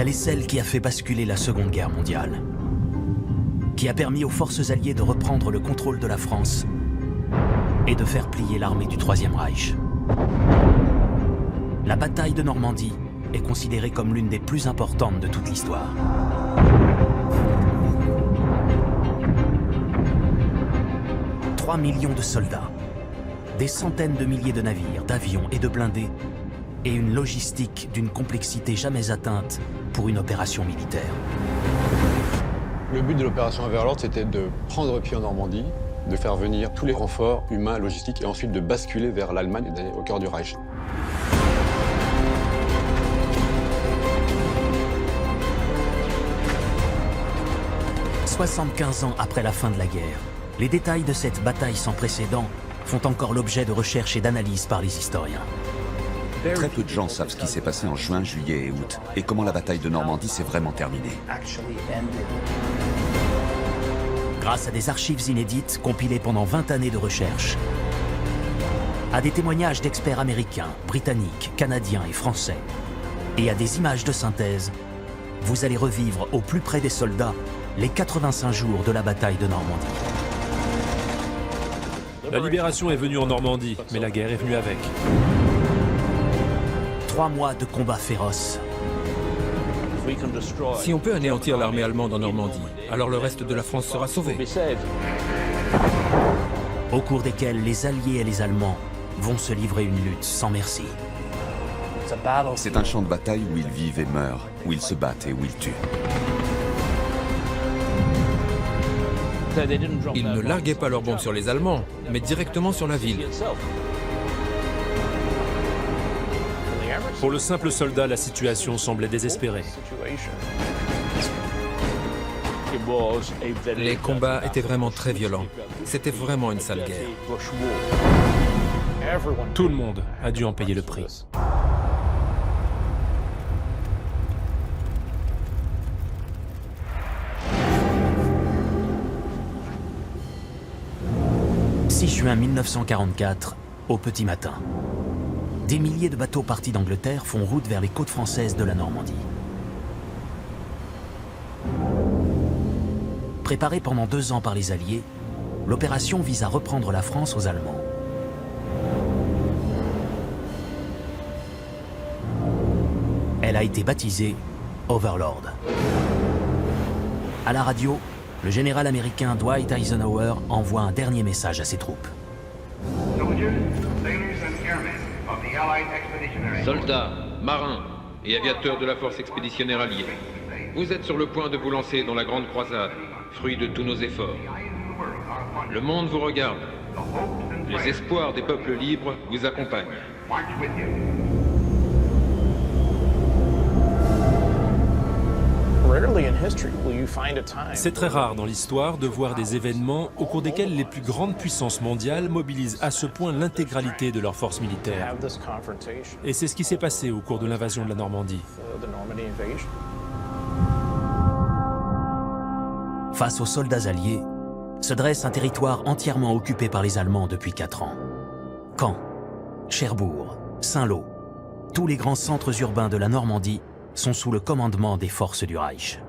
Elle est celle qui a fait basculer la Seconde Guerre mondiale, qui a permis aux forces alliées de reprendre le contrôle de la France et de faire plier l'armée du Troisième Reich. La bataille de Normandie est considérée comme l'une des plus importantes de toute l'histoire. « 3 millions de soldats, des centaines de milliers de navires, d'avions et de blindés, et une logistique d'une complexité jamais atteinte pour une opération militaire. » Le but de l'opération Overlord, c'était de prendre pied en Normandie, de faire venir tous les renforts humains, logistiques, et ensuite de basculer vers l'Allemagne et d'aller au cœur du Reich. « 75 ans après la fin de la guerre, les détails de cette bataille sans précédent font encore l'objet de recherches et d'analyses par les historiens. Très peu de gens savent ce qui s'est passé en juin, juillet et août, et comment la bataille de Normandie s'est vraiment terminée. Grâce à des archives inédites compilées pendant 20 années de recherche, à des témoignages d'experts américains, britanniques, canadiens et français, et à des images de synthèse, vous allez revivre au plus près des soldats les 85 jours de la bataille de Normandie. La libération est venue en Normandie, mais la guerre est venue avec. 3 mois de combats féroces. Si on peut anéantir l'armée allemande en Normandie, alors le reste de la France sera sauvé. Au cours desquels les Alliés et les Allemands vont se livrer une lutte sans merci. C'est un champ de bataille où ils vivent et meurent, où ils se battent et où ils tuent. Ils ne larguaient pas leurs bombes sur les Allemands, mais directement sur la ville. Pour le simple soldat, la situation semblait désespérée. Les combats étaient vraiment très violents. C'était vraiment une sale guerre. Tout le monde a dû en payer le prix. « 6 juin 1944, au petit matin. Des milliers de bateaux partis d'Angleterre font route vers les côtes françaises de la Normandie. Préparée pendant 2 ans par les Alliés, l'opération vise à reprendre la France aux Allemands. Elle a été baptisée Overlord. À la radio, le général américain Dwight Eisenhower envoie un dernier message à ses troupes. Soldats, marins et aviateurs de la force expéditionnaire alliée, vous êtes sur le point de vous lancer dans la grande croisade, fruit de tous nos efforts. Le monde vous regarde. Les espoirs des peuples libres vous accompagnent. C'est très rare dans l'histoire de voir des événements au cours desquels les plus grandes puissances mondiales mobilisent à ce point l'intégralité de leurs forces militaires. Et c'est ce qui s'est passé au cours de l'invasion de la Normandie. Face aux soldats alliés, se dresse un territoire entièrement occupé par les Allemands depuis 4 ans. Caen, Cherbourg, Saint-Lô, tous les grands centres urbains de la Normandie sont sous le commandement des forces du Reich.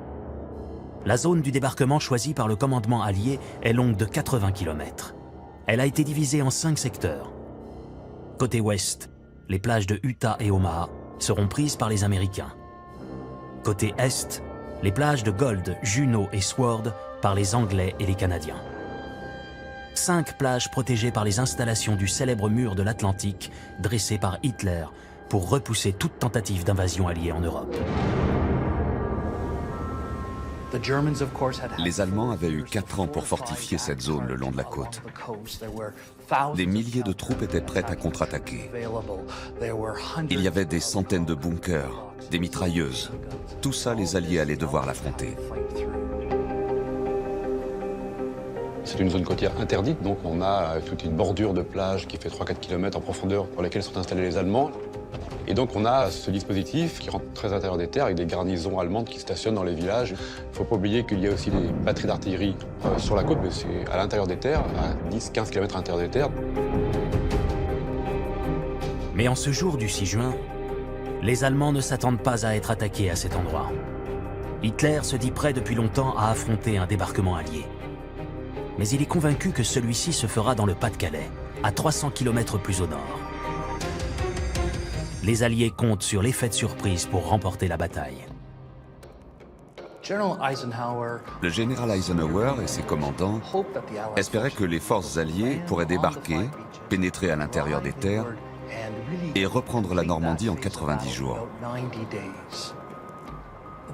La zone du débarquement choisie par le commandement allié est longue de 80 km. Elle a été divisée en 5 secteurs. Côté ouest, les plages de Utah et Omaha seront prises par les Américains. Côté est, les plages de Gold, Juneau et Sword par les Anglais et les Canadiens. 5 plages protégées par les installations du célèbre mur de l'Atlantique dressé par Hitler pour repousser toute tentative d'invasion alliée en Europe. Les Allemands avaient eu 4 ans pour fortifier cette zone le long de la côte. Des milliers de troupes étaient prêtes à contre-attaquer. Il y avait des centaines de bunkers, des mitrailleuses. Tout ça, les Alliés allaient devoir l'affronter. C'est une zone côtière interdite, donc on a toute une bordure de plage qui fait 3-4 km en profondeur pour laquelle sont installés les Allemands. Et donc on a ce dispositif qui rentre très à l'intérieur des terres avec des garnisons allemandes qui stationnent dans les villages. Il ne faut pas oublier qu'il y a aussi des batteries d'artillerie sur la côte, mais c'est à l'intérieur des terres, à 10-15 km à l'intérieur des terres. Mais en ce jour du 6 juin, Les Allemands ne s'attendent pas à être attaqués à cet endroit. Hitler se dit prêt depuis longtemps à affronter un débarquement allié. Mais il est convaincu que celui-ci se fera dans le Pas-de-Calais, à 300 km plus au nord. Les Alliés comptent sur l'effet de surprise pour remporter la bataille. Le général Eisenhower et ses commandants espéraient que les forces alliées pourraient débarquer, pénétrer à l'intérieur des terres et reprendre la Normandie en 90 jours.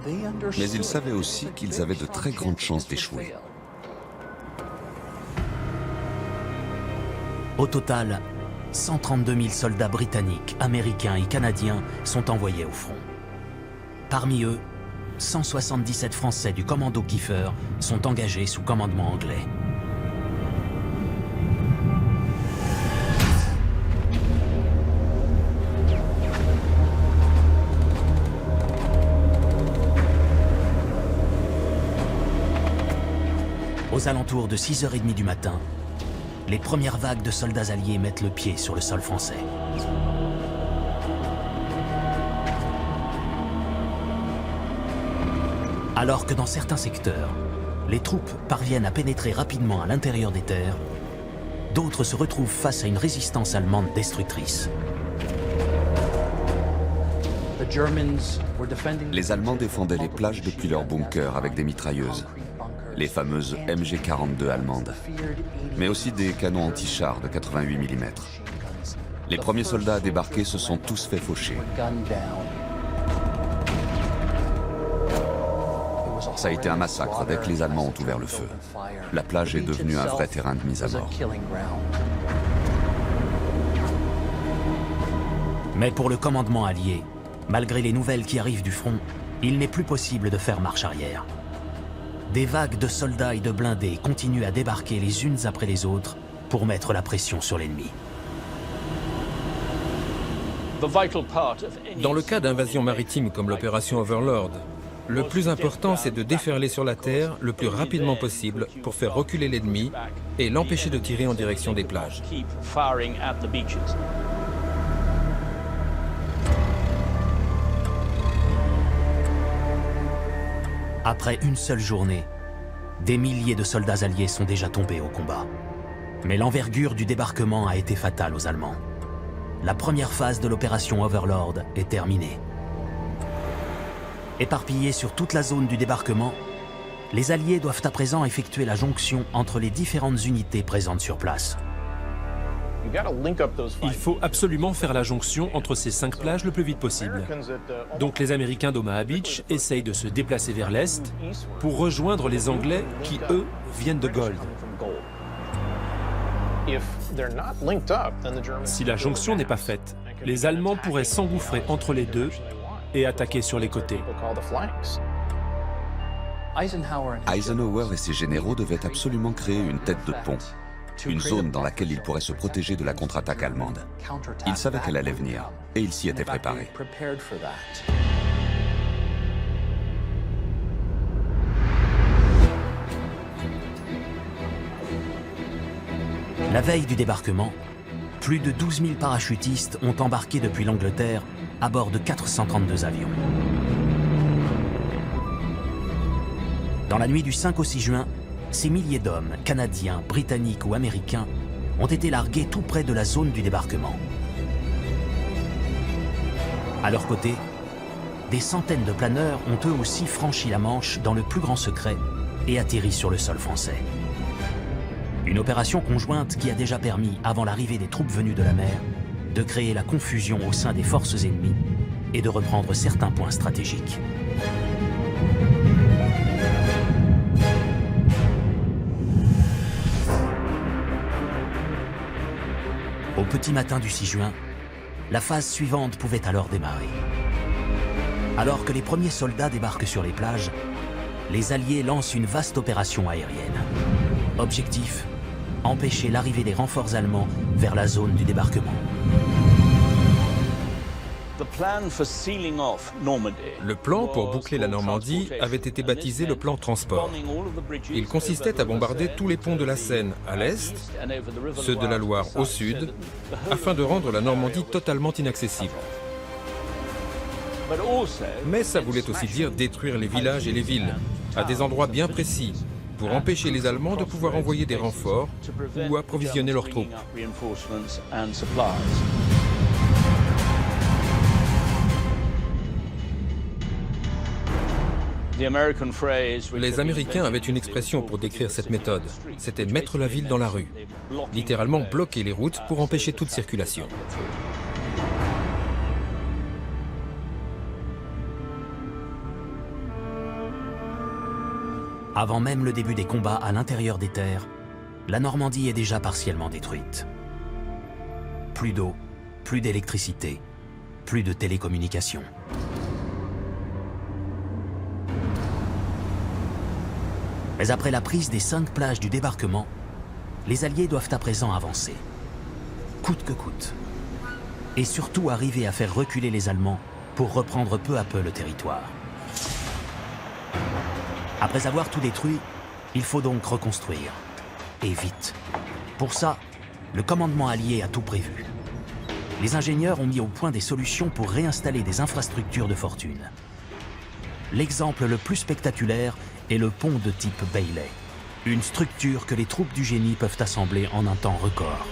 Mais ils savaient aussi qu'ils avaient de très grandes chances d'échouer. Au total, 132 000 soldats britanniques, américains et canadiens sont envoyés au front. Parmi eux, 177 Français du commando Kiefer sont engagés sous commandement anglais. Aux alentours de 6h30 du matin, les premières vagues de soldats alliés mettent le pied sur le sol français. Alors que dans certains secteurs, les troupes parviennent à pénétrer rapidement à l'intérieur des terres, d'autres se retrouvent face à une résistance allemande destructrice. Les Allemands défendaient les plages depuis leurs bunkers avec des mitrailleuses, les fameuses MG42 allemandes, mais aussi des canons anti-chars de 88 mm. Les premiers soldats à débarquer se sont tous fait faucher. Ça a été un massacre dès que les Allemands ont ouvert le feu. La plage est devenue un vrai terrain de mise à mort. Mais pour le commandement allié, malgré les nouvelles qui arrivent du front, il n'est plus possible de faire marche arrière. Des vagues de soldats et de blindés continuent à débarquer les unes après les autres pour mettre la pression sur l'ennemi. Dans le cas d'invasion maritime comme l'opération Overlord, le plus important, c'est de déferler sur la terre le plus rapidement possible pour faire reculer l'ennemi et l'empêcher de tirer en direction des plages. Après une seule journée, des milliers de soldats alliés sont déjà tombés au combat. Mais l'envergure du débarquement a été fatale aux Allemands. La première phase de l'opération Overlord est terminée. Éparpillés sur toute la zone du débarquement, les Alliés doivent à présent effectuer la jonction entre les différentes unités présentes sur place. Il faut absolument faire la jonction entre ces 5 plages le plus vite possible. Donc les Américains d'Omaha Beach essayent de se déplacer vers l'est pour rejoindre les Anglais qui, eux, viennent de Gold. Si la jonction n'est pas faite, les Allemands pourraient s'engouffrer entre les deux et attaquer sur les côtés. Eisenhower et ses généraux devaient absolument créer une tête de pont, une zone dans laquelle ils pourraient se protéger de la contre-attaque allemande. Ils savaient qu'elle allait venir, et ils s'y étaient préparés. La veille du débarquement, plus de 12 000 parachutistes ont embarqué depuis l'Angleterre à bord de 432 avions. Dans la nuit du 5 au 6 juin, ces milliers d'hommes, canadiens, britanniques ou américains, ont été largués tout près de la zone du débarquement. À leur côté, des centaines de planeurs ont eux aussi franchi la Manche dans le plus grand secret et atterri sur le sol français. Une opération conjointe qui a déjà permis, avant l'arrivée des troupes venues de la mer, de créer la confusion au sein des forces ennemies et de reprendre certains points stratégiques. Au petit matin du 6 juin, la phase suivante pouvait alors démarrer. Alors que les premiers soldats débarquent sur les plages, les Alliés lancent une vaste opération aérienne. Objectif : empêcher l'arrivée des renforts allemands vers la zone du débarquement. Le plan pour boucler la Normandie avait été baptisé le plan transport. Il consistait à bombarder tous les ponts de la Seine à l'est, ceux de la Loire au sud, afin de rendre la Normandie totalement inaccessible. Mais ça voulait aussi dire détruire les villages et les villes, à des endroits bien précis, pour empêcher les Allemands de pouvoir envoyer des renforts ou approvisionner leurs troupes. Les Américains avaient une expression pour décrire cette méthode. C'était mettre la ville dans la rue. Littéralement bloquer les routes pour empêcher toute circulation. Avant même le début des combats à l'intérieur des terres, la Normandie est déjà partiellement détruite. Plus d'eau, plus d'électricité, plus de télécommunications. Mais après la prise des 5 plages du débarquement, les Alliés doivent à présent avancer, coûte que coûte, et surtout arriver à faire reculer les Allemands pour reprendre peu à peu le territoire. Après avoir tout détruit, il faut donc reconstruire, et vite. Pour ça, le commandement allié a tout prévu. Les ingénieurs ont mis au point des solutions pour réinstaller des infrastructures de fortune. L'exemple le plus spectaculaire est le pont de type Bailey, une structure que les troupes du génie peuvent assembler en un temps record.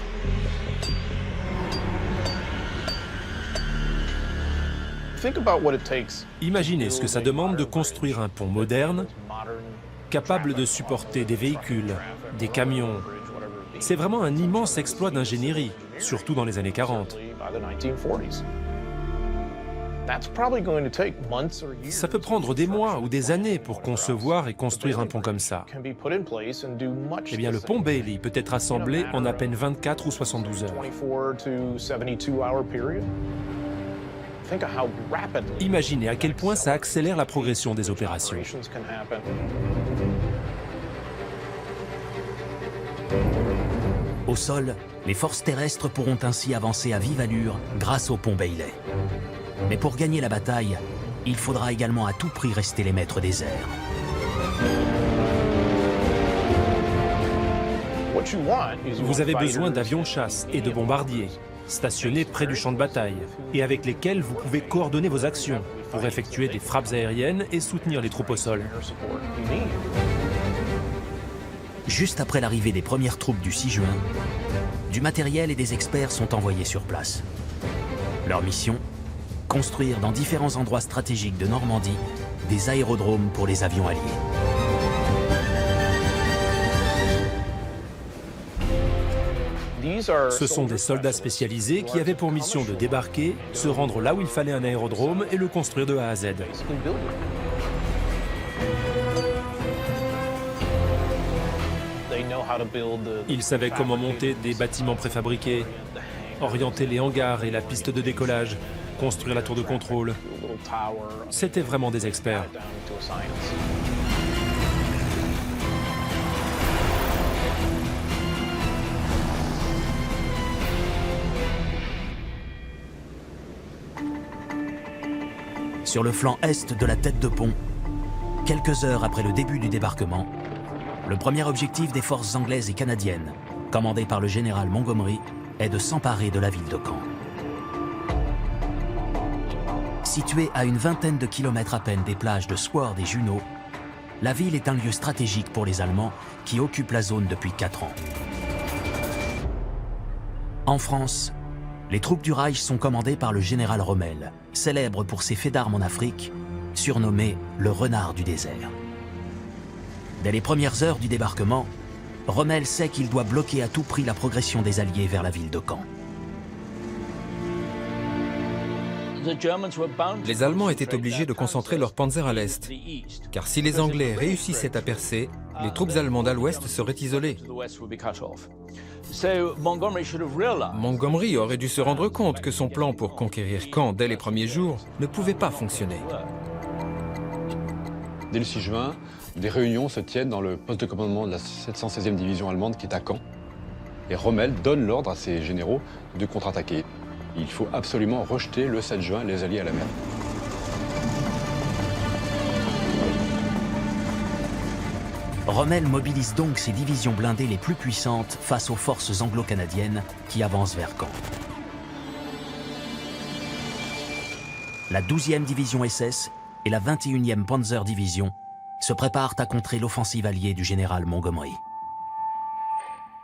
Imaginez ce que ça demande de construire un pont moderne, capable de supporter des véhicules, des camions. C'est vraiment un immense exploit d'ingénierie, surtout dans les années 40. Ça peut prendre des mois ou des années pour concevoir et construire un pont comme ça. Eh bien, le pont Bailey peut être assemblé en à peine 24 ou 72 heures. Imaginez à quel point ça accélère la progression des opérations. Au sol, les forces terrestres pourront ainsi avancer à vive allure grâce au pont Bailey. Mais pour gagner la bataille, il faudra également à tout prix rester les maîtres des airs. Vous avez besoin d'avions de chasse et de bombardiers, stationnés près du champ de bataille, et avec lesquels vous pouvez coordonner vos actions pour effectuer des frappes aériennes et soutenir les troupes au sol. Juste après l'arrivée des premières troupes du 6 juin, du matériel et des experts sont envoyés sur place. Leur mission ? Construire dans différents endroits stratégiques de Normandie des aérodromes pour les avions alliés. Ce sont des soldats spécialisés qui avaient pour mission de débarquer, se rendre là où il fallait un aérodrome et le construire de A à Z. Ils savaient comment monter des bâtiments préfabriqués, orienter les hangars et la piste de décollage, construire la tour de contrôle. C'était vraiment des experts. Sur le flanc est de la tête de pont, quelques heures après le début du débarquement, le premier objectif des forces anglaises et canadiennes, commandé par le général Montgomery, est de s'emparer de la ville de Caen. Située à une vingtaine de kilomètres à peine des plages de Sword et Juno, la ville est un lieu stratégique pour les Allemands qui occupent la zone depuis 4 ans. En France, les troupes du Reich sont commandées par le général Rommel, célèbre pour ses faits d'armes en Afrique, surnommé le renard du désert. Dès les premières heures du débarquement, Rommel sait qu'il doit bloquer à tout prix la progression des Alliés vers la ville de Caen. Les Allemands étaient obligés de concentrer leur panzer à l'est, car si les Anglais réussissaient à percer, les troupes allemandes à l'ouest seraient isolées. Montgomery aurait dû se rendre compte que son plan pour conquérir Caen dès les premiers jours ne pouvait pas fonctionner. Dès le 6 juin, des réunions se tiennent dans le poste de commandement de la 716e division allemande qui est à Caen. Et Rommel donne l'ordre à ses généraux de contre-attaquer. Il faut absolument rejeter le 7 juin les Alliés à la mer. Rommel mobilise donc ses divisions blindées les plus puissantes face aux forces anglo-canadiennes qui avancent vers Caen. la 12e division SS et la 21e Panzer Division se préparent à contrer l'offensive alliée du général Montgomery.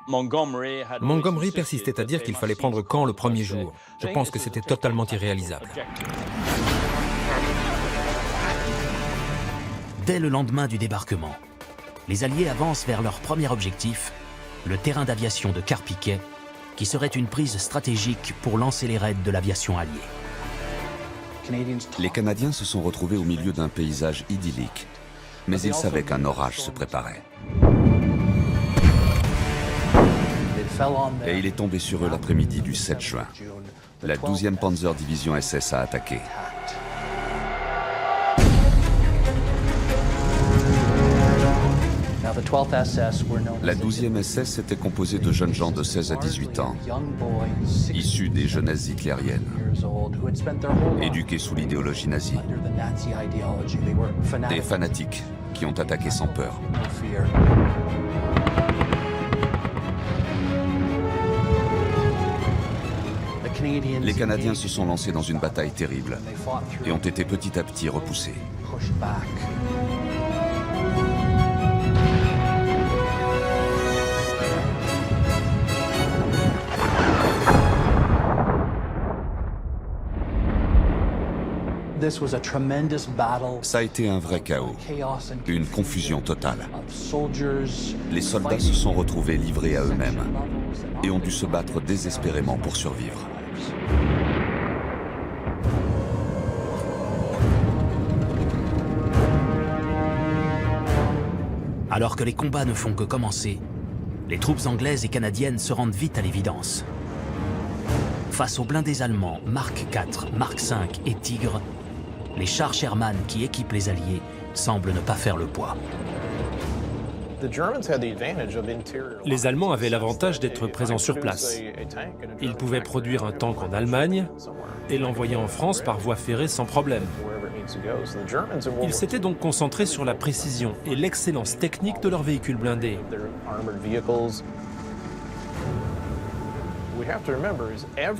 Montgomery persistait à dire qu'il fallait prendre Caen le premier jour. Je pense que c'était totalement irréalisable. Dès le lendemain du débarquement, les Alliés avancent vers leur premier objectif, le terrain d'aviation de Carpiquet, qui serait une prise stratégique pour lancer les raids de l'aviation alliée. Les Canadiens se sont retrouvés au milieu d'un paysage idyllique, mais ils savaient qu'un orage se préparait. Et il est tombé sur eux l'après-midi du 7 juin. La 12e Panzer Division SS a attaqué. La 12e SS était composée de jeunes gens de 16 à 18 ans, issus des jeunesses hitlériennes, éduqués sous l'idéologie nazie, des fanatiques qui ont attaqué sans peur. Les Canadiens se sont lancés dans une bataille terrible et ont été petit à petit repoussés. Ça a été un vrai chaos, une confusion totale. Les soldats se sont retrouvés livrés à eux-mêmes et ont dû se battre désespérément pour survivre. Alors que les combats ne font que commencer, les troupes anglaises et canadiennes se rendent vite à l'évidence. Face aux blindés allemands Mark IV, Mark V et Tigre, les chars Sherman qui équipent les Alliés semblent ne pas faire le poids. Les Allemands avaient l'avantage d'être présents sur place. Ils pouvaient produire un tank en Allemagne et l'envoyer en France par voie ferrée sans problème. Ils s'étaient donc concentrés sur la précision et l'excellence technique de leurs véhicules blindés.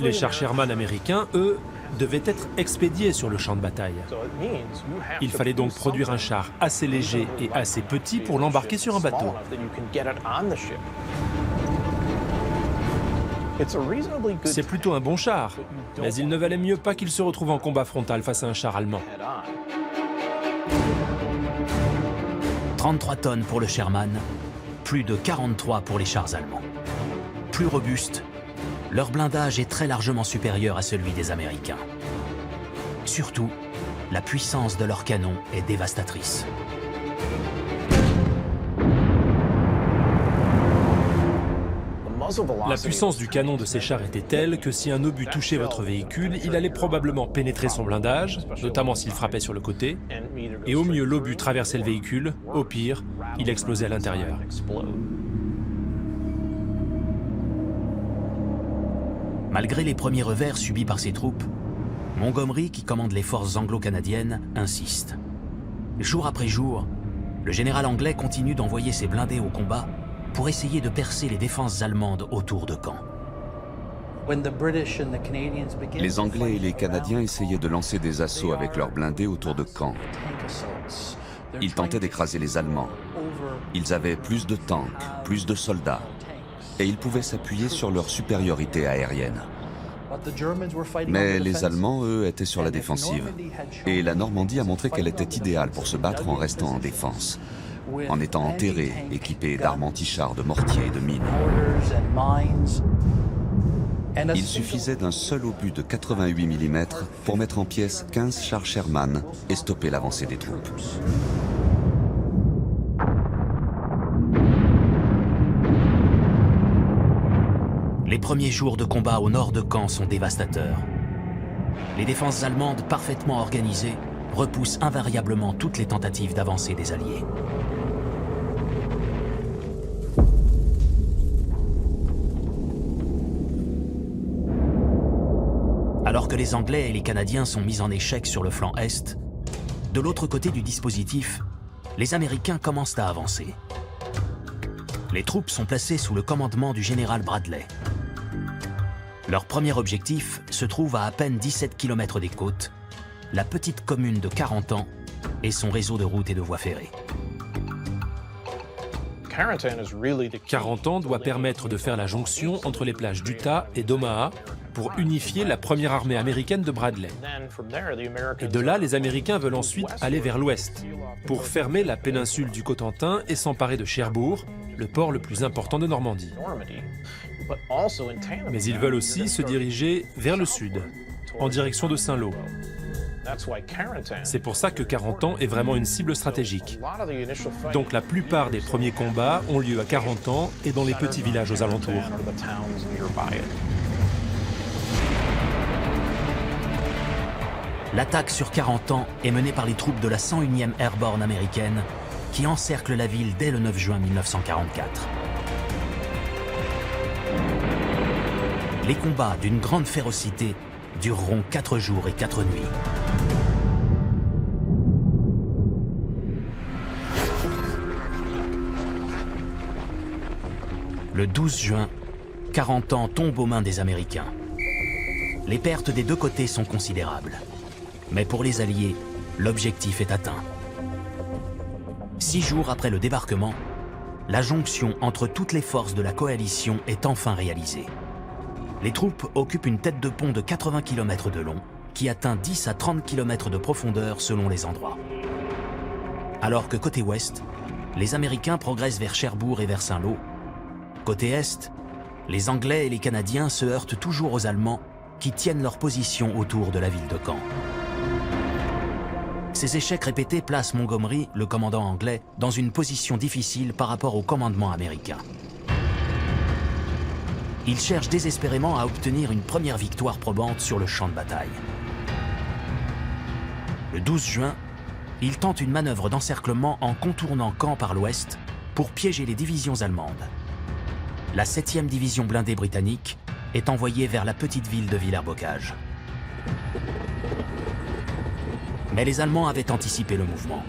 Les chars Sherman américains, eux, devaient être expédiés sur le champ de bataille. Il fallait donc produire un char assez léger et assez petit pour l'embarquer sur un bateau. C'est plutôt un bon char, mais il ne valait mieux pas qu'il se retrouve en combat frontal face à un char allemand. 33 tonnes pour le Sherman, plus de 43 pour les chars allemands. Plus robustes, leur blindage est très largement supérieur à celui des Américains. Surtout, la puissance de leurs canons est dévastatrice. La puissance du canon de ces chars était telle que si un obus touchait votre véhicule, il allait probablement pénétrer son blindage, notamment s'il frappait sur le côté, et au mieux l'obus traversait le véhicule, au pire, il explosait à l'intérieur. Malgré les premiers revers subis par ses troupes, Montgomery, qui commande les forces anglo-canadiennes, insiste. Jour après jour, le général anglais continue d'envoyer ses blindés au combat pour essayer de percer les défenses allemandes autour de Caen. Les Anglais et les Canadiens essayaient de lancer des assauts avec leurs blindés autour de Caen. Ils tentaient d'écraser les Allemands. Ils avaient plus de tanks, plus de soldats, et ils pouvaient s'appuyer sur leur supériorité aérienne. Mais les Allemands, eux, étaient sur la défensive. Et la Normandie a montré qu'elle était idéale pour se battre en restant en défense, en étant enterrée, équipée d'armes anti-chars, de mortiers et de mines. Il suffisait d'un seul obus de 88 mm pour mettre en pièces 15 chars Sherman et stopper l'avancée des troupes. Les premiers jours de combat au nord de Caen sont dévastateurs. Les défenses allemandes parfaitement organisées repoussent invariablement toutes les tentatives d'avancée des Alliés. Alors que les Anglais et les Canadiens sont mis en échec sur le flanc est, de l'autre côté du dispositif, les Américains commencent à avancer. Les troupes sont placées sous le commandement du général Bradley. Leur premier objectif se trouve à peine 17 km des côtes, la petite commune de Carentan et son réseau de routes et de voies ferrées. Carentan doit permettre de faire la jonction entre les plages d'Utah et d'Omaha pour unifier la première armée américaine de Bradley. Et de là, les Américains veulent ensuite aller vers l'ouest pour fermer la péninsule du Cotentin et s'emparer de Cherbourg, le port le plus important de Normandie. Mais ils veulent aussi se diriger vers le sud, en direction de Saint-Lô. C'est pour ça que Carentan est vraiment une cible stratégique. Donc la plupart des premiers combats ont lieu à Carentan et dans les petits villages aux alentours. L'attaque sur Carentan est menée par les troupes de la 101e Airborne américaine qui encerclent la ville dès le 9 juin 1944. Les combats d'une grande férocité dureront 4 jours et 4 nuits. Le 12 juin, Carentan tombe aux mains des Américains. Les pertes des deux côtés sont considérables. Mais pour les Alliés, l'objectif est atteint. 6 jours après le débarquement, la jonction entre toutes les forces de la coalition est enfin réalisée. Les troupes occupent une tête de pont de 80 km de long, qui atteint 10 à 30 km de profondeur selon les endroits. Alors que côté ouest, les Américains progressent vers Cherbourg et vers Saint-Lô. Côté est, les Anglais et les Canadiens se heurtent toujours aux Allemands qui tiennent leur position autour de la ville de Caen. Ces échecs répétés placent Montgomery, le commandant anglais, dans une position difficile par rapport au commandement américain. Il cherche désespérément à obtenir une première victoire probante sur le champ de bataille. Le 12 juin, il tente une manœuvre d'encerclement en contournant Caen par l'ouest pour piéger les divisions allemandes. La 7e division blindée britannique est envoyée vers la petite ville de Villers-Bocage. Mais les Allemands avaient anticipé le mouvement.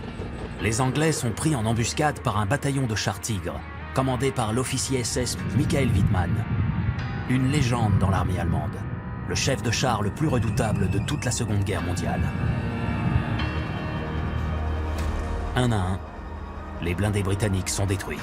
Les Anglais sont pris en embuscade par un bataillon de chars Tigre, commandé par l'officier SS Michael Wittmann, une légende dans l'armée allemande, le chef de chars le plus redoutable de toute la Seconde Guerre mondiale. Un à un, les blindés britanniques sont détruits.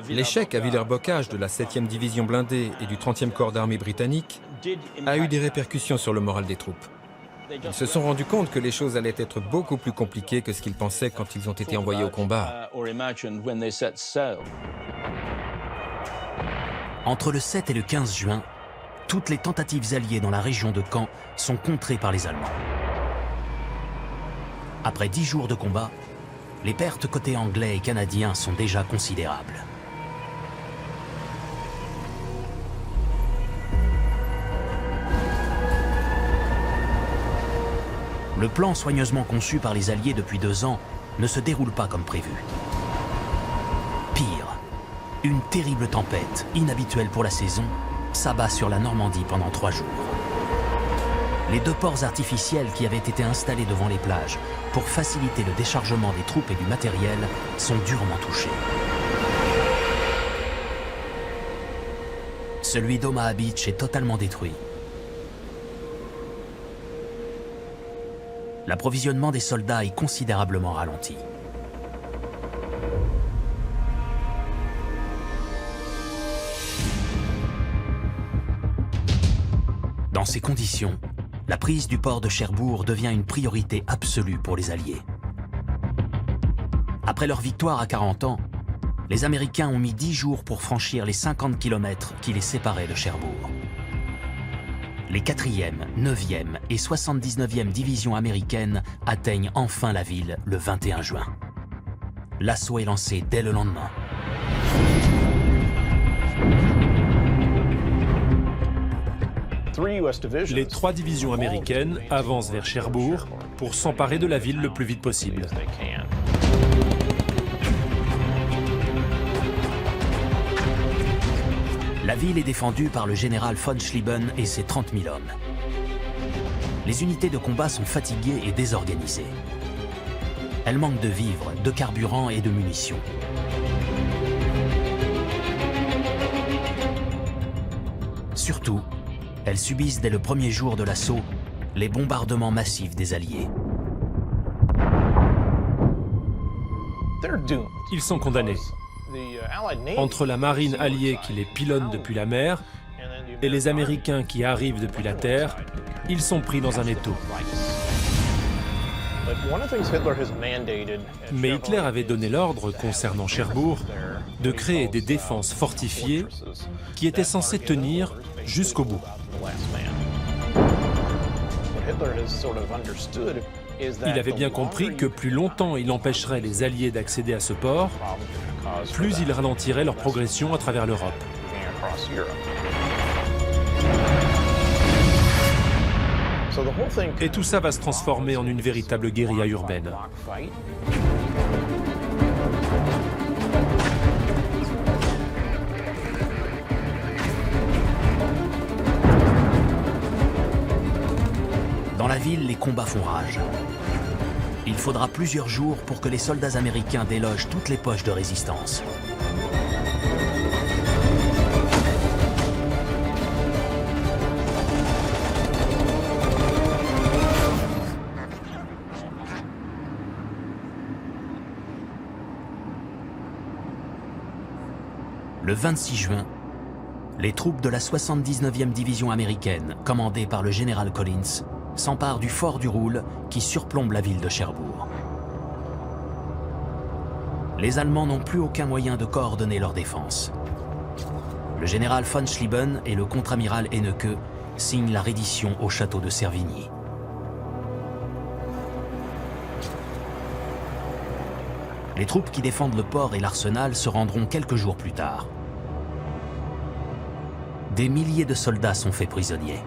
L'échec à Villers-Bocage de la 7e division blindée et du 30e corps d'armée britannique a eu des répercussions sur le moral des troupes. Ils se sont rendus compte que les choses allaient être beaucoup plus compliquées que ce qu'ils pensaient quand ils ont été envoyés au combat. Entre le 7 et le 15 juin, toutes les tentatives alliées dans la région de Caen sont contrées par les Allemands. Après 10 jours de combat, les pertes côté anglais et canadien sont déjà considérables. Le plan soigneusement conçu par les Alliés depuis 2 ans ne se déroule pas comme prévu. Pire, une terrible tempête, inhabituelle pour la saison, s'abat sur la Normandie pendant 3 jours. Les 2 ports artificiels qui avaient été installés devant les plages pour faciliter le déchargement des troupes et du matériel sont durement touchés. Celui d'Omaha Beach est totalement détruit. L'approvisionnement des soldats est considérablement ralenti. Dans ces conditions, la prise du port de Cherbourg devient une priorité absolue pour les Alliés. Après leur victoire à Carentan, les Américains ont mis 10 jours pour franchir les 50 km qui les séparaient de Cherbourg. Les 4e, 9e et 79e divisions américaines atteignent enfin la ville le 21 juin. L'assaut est lancé dès le lendemain. Les 3 divisions américaines avancent vers Cherbourg pour s'emparer de la ville le plus vite possible. La ville est défendue par le général von Schlieben et ses 30 000 hommes. Les unités de combat sont fatiguées et désorganisées. elle manque de vivres, de carburant et de munitions. Surtout, elles subissent dès le premier jour de l'assaut les bombardements massifs des Alliés. Ils sont condamnés. Entre la marine alliée qui les pilonne depuis la mer et les Américains qui arrivent depuis la terre, ils sont pris dans un étau. Mais Hitler avait donné l'ordre concernant Cherbourg de créer des défenses fortifiées qui étaient censées tenir jusqu'au bout. Il avait bien compris que plus longtemps il empêcherait les Alliés d'accéder à ce port, plus il ralentirait leur progression à travers l'Europe. Et tout ça va se transformer en une véritable guérilla urbaine. Dans la ville, les combats font rage. Il faudra plusieurs jours pour que les soldats américains délogent toutes les poches de résistance. Le 26 juin, les troupes de la 79e division américaine, commandées par le général Collins, s'emparent du fort du Roule qui surplombe la ville de Cherbourg. Les Allemands n'ont plus aucun moyen de coordonner leur défense. Le général von Schlieben et le contre-amiral Hennecke signent la reddition au château de Servigny. Les troupes qui défendent le port et l'arsenal se rendront quelques jours plus tard. Des milliers de soldats sont faits prisonniers.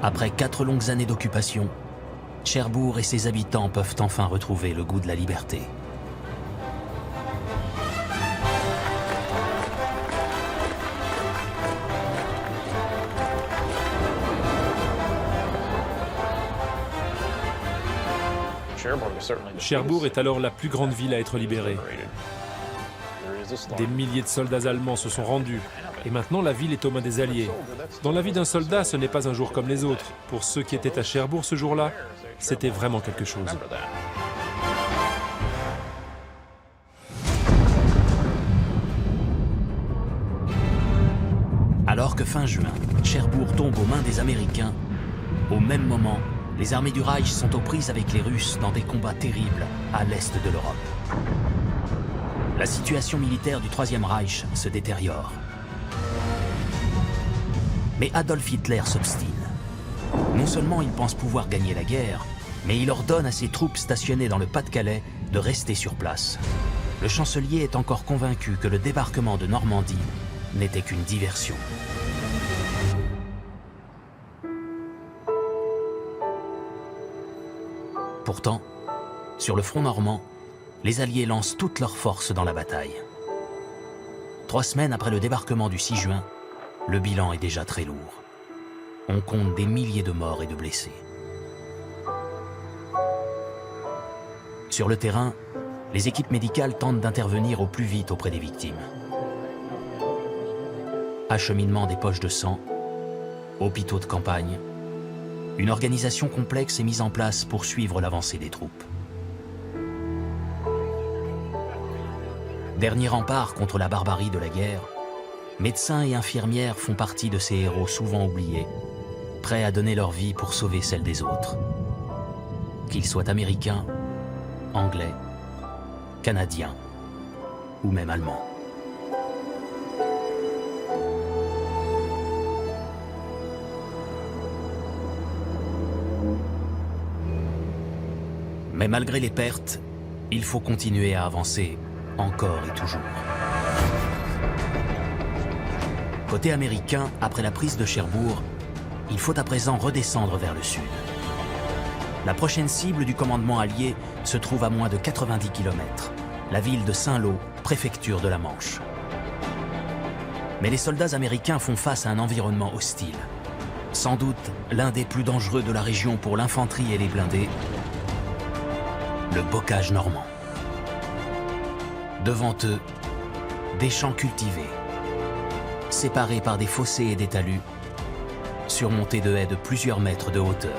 Après 4 longues années d'occupation, Cherbourg et ses habitants peuvent enfin retrouver le goût de la liberté. Cherbourg est alors la plus grande ville à être libérée. Des milliers de soldats allemands se sont rendus, et maintenant la ville est aux mains des Alliés. Dans la vie d'un soldat, ce n'est pas un jour comme les autres. Pour ceux qui étaient à Cherbourg ce jour-là, c'était vraiment quelque chose. Alors que fin juin, Cherbourg tombe aux mains des Américains, au même moment, les armées du Reich sont aux prises avec les Russes dans des combats terribles à l'est de l'Europe. La situation militaire du Troisième Reich se détériore. Mais Adolf Hitler s'obstine. Non seulement il pense pouvoir gagner la guerre, mais il ordonne à ses troupes stationnées dans le Pas-de-Calais de rester sur place. Le chancelier est encore convaincu que le débarquement de Normandie n'était qu'une diversion. Pourtant, sur le front normand, les Alliés lancent toutes leurs forces dans la bataille. 3 semaines après le débarquement du 6 juin, le bilan est déjà très lourd. On compte des milliers de morts et de blessés. Sur le terrain, les équipes médicales tentent d'intervenir au plus vite auprès des victimes. Acheminement des poches de sang, hôpitaux de campagne, une organisation complexe est mise en place pour suivre l'avancée des troupes. Dernier rempart contre la barbarie de la guerre, médecins et infirmières font partie de ces héros souvent oubliés, prêts à donner leur vie pour sauver celle des autres. Qu'ils soient américains, anglais, canadiens ou même allemands. Mais malgré les pertes, il faut continuer à avancer, encore et toujours. Côté américain, après la prise de Cherbourg, il faut à présent redescendre vers le sud. La prochaine cible du commandement allié se trouve à moins de 90 km, la ville de Saint-Lô, préfecture de la Manche. Mais les soldats américains font face à un environnement hostile. Sans doute l'un des plus dangereux de la région pour l'infanterie et les blindés, le bocage normand. Devant eux, des champs cultivés, séparés par des fossés et des talus, surmontés de haies de plusieurs mètres de hauteur.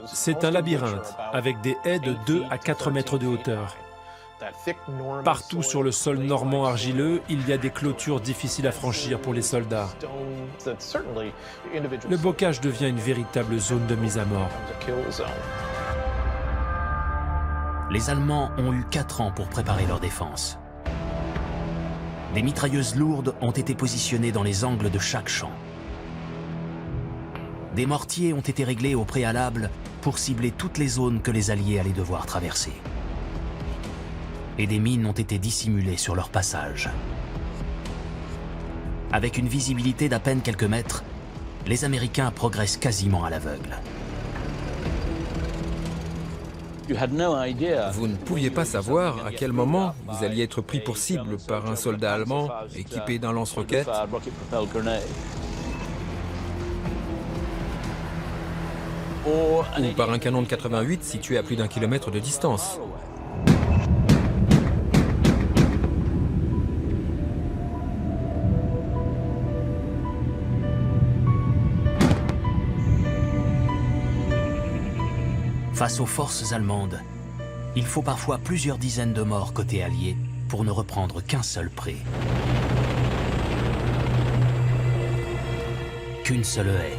C'est un labyrinthe avec des haies de 2 à 4 mètres de hauteur. Partout sur le sol normand argileux, il y a des clôtures difficiles à franchir pour les soldats. Le bocage devient une véritable zone de mise à mort. Les Allemands ont eu 4 ans pour préparer leur défense. Des mitrailleuses lourdes ont été positionnées dans les angles de chaque champ. Des mortiers ont été réglés au préalable pour cibler toutes les zones que les Alliés allaient devoir traverser. Et des mines ont été dissimulées sur leur passage. Avec une visibilité d'à peine quelques mètres, les Américains progressent quasiment à l'aveugle. Vous ne pouviez pas savoir à quel moment vous alliez être pris pour cible par un soldat allemand équipé d'un lance-roquettes ou par un canon de 88 situé à plus d'1 kilomètre de distance. Face aux forces allemandes, il faut parfois plusieurs dizaines de morts côté allié pour ne reprendre qu'un seul pré. Qu'une seule haie.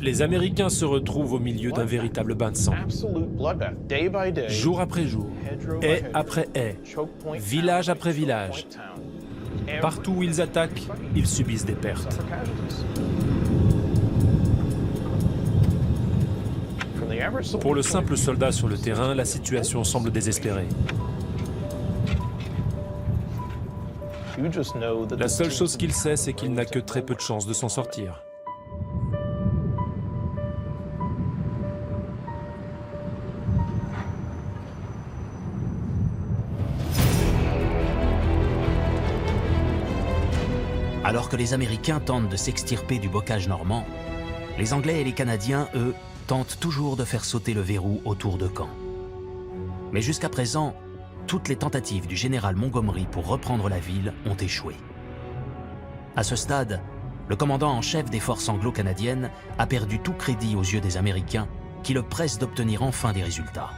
Les Américains se retrouvent au milieu d'un véritable bain de sang. Jour après jour, haie après haie, village après village. Partout où ils attaquent, ils subissent des pertes. Pour le simple soldat sur le terrain, la situation semble désespérée. La seule chose qu'il sait, c'est qu'il n'a que très peu de chances de s'en sortir. Alors que les Américains tentent de s'extirper du bocage normand, les Anglais et les Canadiens, eux, tentent toujours de faire sauter le verrou autour de Caen. Mais jusqu'à présent, toutes les tentatives du général Montgomery pour reprendre la ville ont échoué. À ce stade, le commandant en chef des forces anglo-canadiennes a perdu tout crédit aux yeux des Américains qui le pressent d'obtenir enfin des résultats.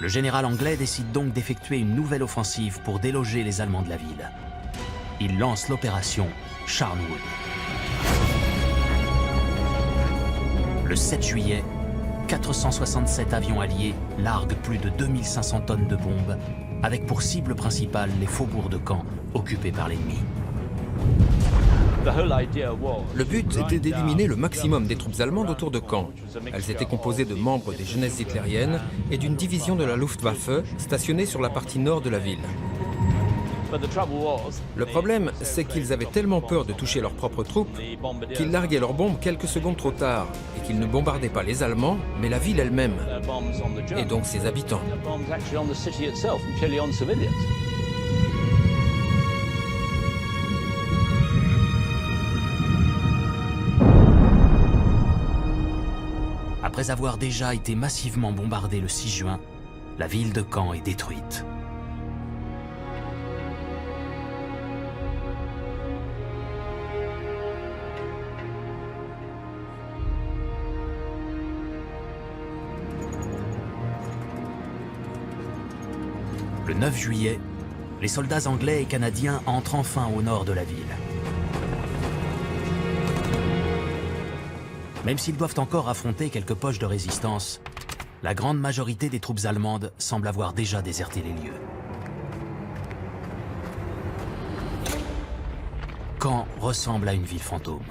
Le général anglais décide donc d'effectuer une nouvelle offensive pour déloger les Allemands de la ville. Il lance l'opération Charnwood. Le 7 juillet, 467 avions alliés larguent plus de 2500 tonnes de bombes, avec pour cible principale les faubourgs de Caen occupés par l'ennemi. Le but était d'éliminer le maximum des troupes allemandes autour de Caen. Elles étaient composées de membres des jeunesses hitlériennes et d'une division de la Luftwaffe stationnée sur la partie nord de la ville. Le problème, c'est qu'ils avaient tellement peur de toucher leurs propres troupes qu'ils larguaient leurs bombes quelques secondes trop tard et qu'ils ne bombardaient pas les Allemands, mais la ville elle-même, et donc ses habitants. Après avoir déjà été massivement bombardée le 6 juin, la ville de Caen est détruite. Le 9 juillet, les soldats anglais et canadiens entrent enfin au nord de la ville. Même s'ils doivent encore affronter quelques poches de résistance, la grande majorité des troupes allemandes semble avoir déjà déserté les lieux. Caen ressemble à une ville fantôme.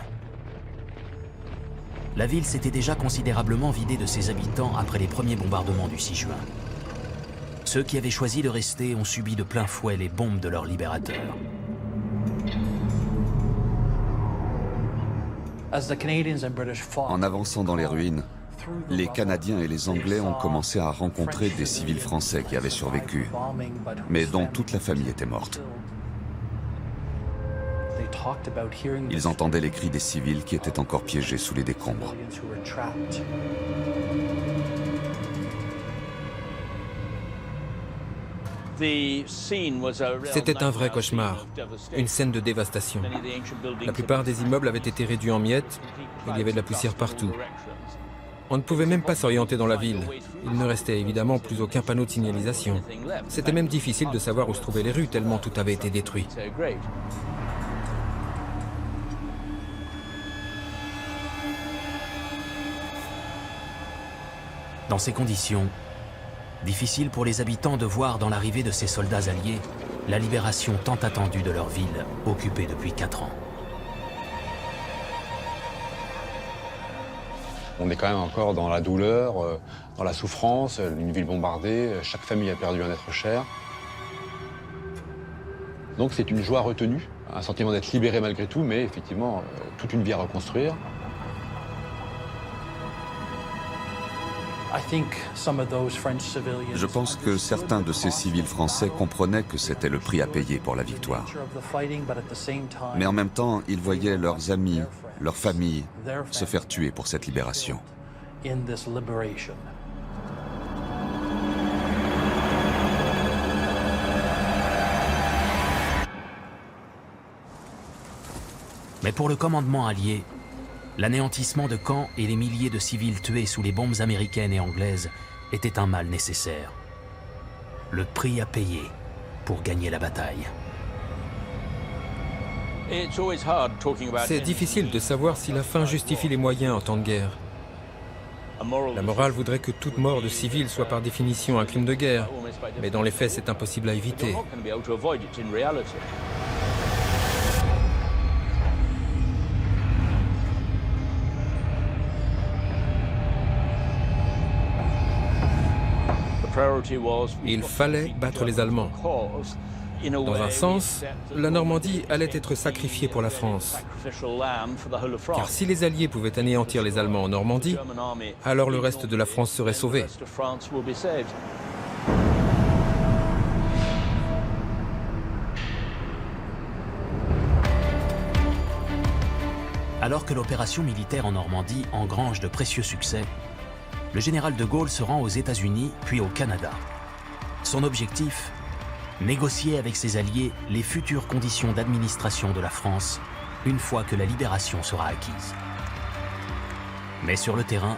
La ville s'était déjà considérablement vidée de ses habitants après les premiers bombardements du 6 juin. Ceux qui avaient choisi de rester ont subi de plein fouet les bombes de leurs libérateurs. En avançant dans les ruines, les Canadiens et les Anglais ont commencé à rencontrer des civils français qui avaient survécu, mais dont toute la famille était morte. Ils entendaient les cris des civils qui étaient encore piégés sous les décombres. C'était un vrai cauchemar, une scène de dévastation. La plupart des immeubles avaient été réduits en miettes, il y avait de la poussière partout. On ne pouvait même pas s'orienter dans la ville. Il ne restait évidemment plus aucun panneau de signalisation. C'était même difficile de savoir où se trouvaient les rues, tellement tout avait été détruit. Dans ces conditions, difficile pour les habitants de voir dans l'arrivée de ces soldats alliés la libération tant attendue de leur ville, occupée depuis 4 ans. On est quand même encore dans la douleur, dans la souffrance, une ville bombardée, chaque famille a perdu un être cher. Donc c'est une joie retenue, un sentiment d'être libéré malgré tout, mais effectivement, toute une vie à reconstruire. Je pense que certains de ces civils français comprenaient que c'était le prix à payer pour la victoire. Mais en même temps, ils voyaient leurs amis, leurs familles se faire tuer pour cette libération. Mais pour le commandement allié, l'anéantissement de camps et les milliers de civils tués sous les bombes américaines et anglaises était un mal nécessaire. Le prix à payer pour gagner la bataille. C'est difficile de savoir si la fin justifie les moyens en temps de guerre. La morale voudrait que toute mort de civil soit par définition un crime de guerre, mais dans les faits, c'est impossible à éviter. Il fallait battre les Allemands. Dans un sens, la Normandie allait être sacrifiée pour la France. Car si les Alliés pouvaient anéantir les Allemands en Normandie, alors le reste de la France serait sauvé. Alors que l'opération militaire en Normandie engrange de précieux succès, le général de Gaulle se rend aux États-Unis puis au Canada. Son objectif ? Négocier avec ses alliés les futures conditions d'administration de la France une fois que la libération sera acquise. Mais sur le terrain,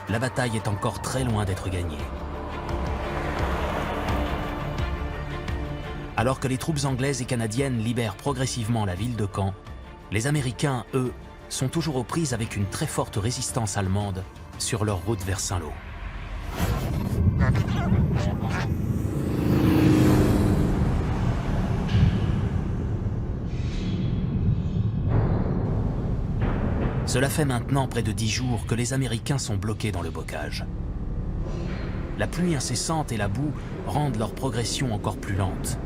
la bataille est encore très loin d'être gagnée. Alors que les troupes anglaises et canadiennes libèrent progressivement la ville de Caen, les Américains, eux, sont toujours aux prises avec une très forte résistance allemande sur leur route vers Saint-Lô. Cela fait maintenant près de 10 jours que les Américains sont bloqués dans le bocage. La pluie incessante et la boue rendent leur progression encore plus lente.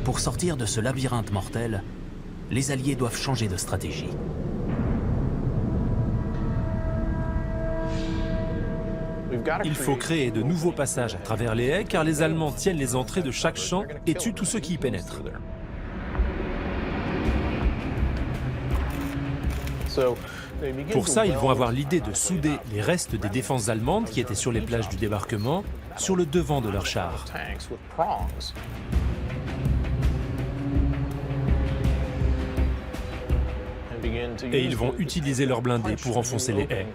Pour sortir de ce labyrinthe mortel, les Alliés doivent changer de stratégie. Il faut créer de nouveaux passages à travers les haies car les Allemands tiennent les entrées de chaque champ et tuent tous ceux qui y pénètrent. Pour ça, ils vont avoir l'idée de souder les restes des défenses allemandes qui étaient sur les plages du débarquement sur le devant de leurs chars. Et ils vont utiliser leurs blindés pour enfoncer les haies.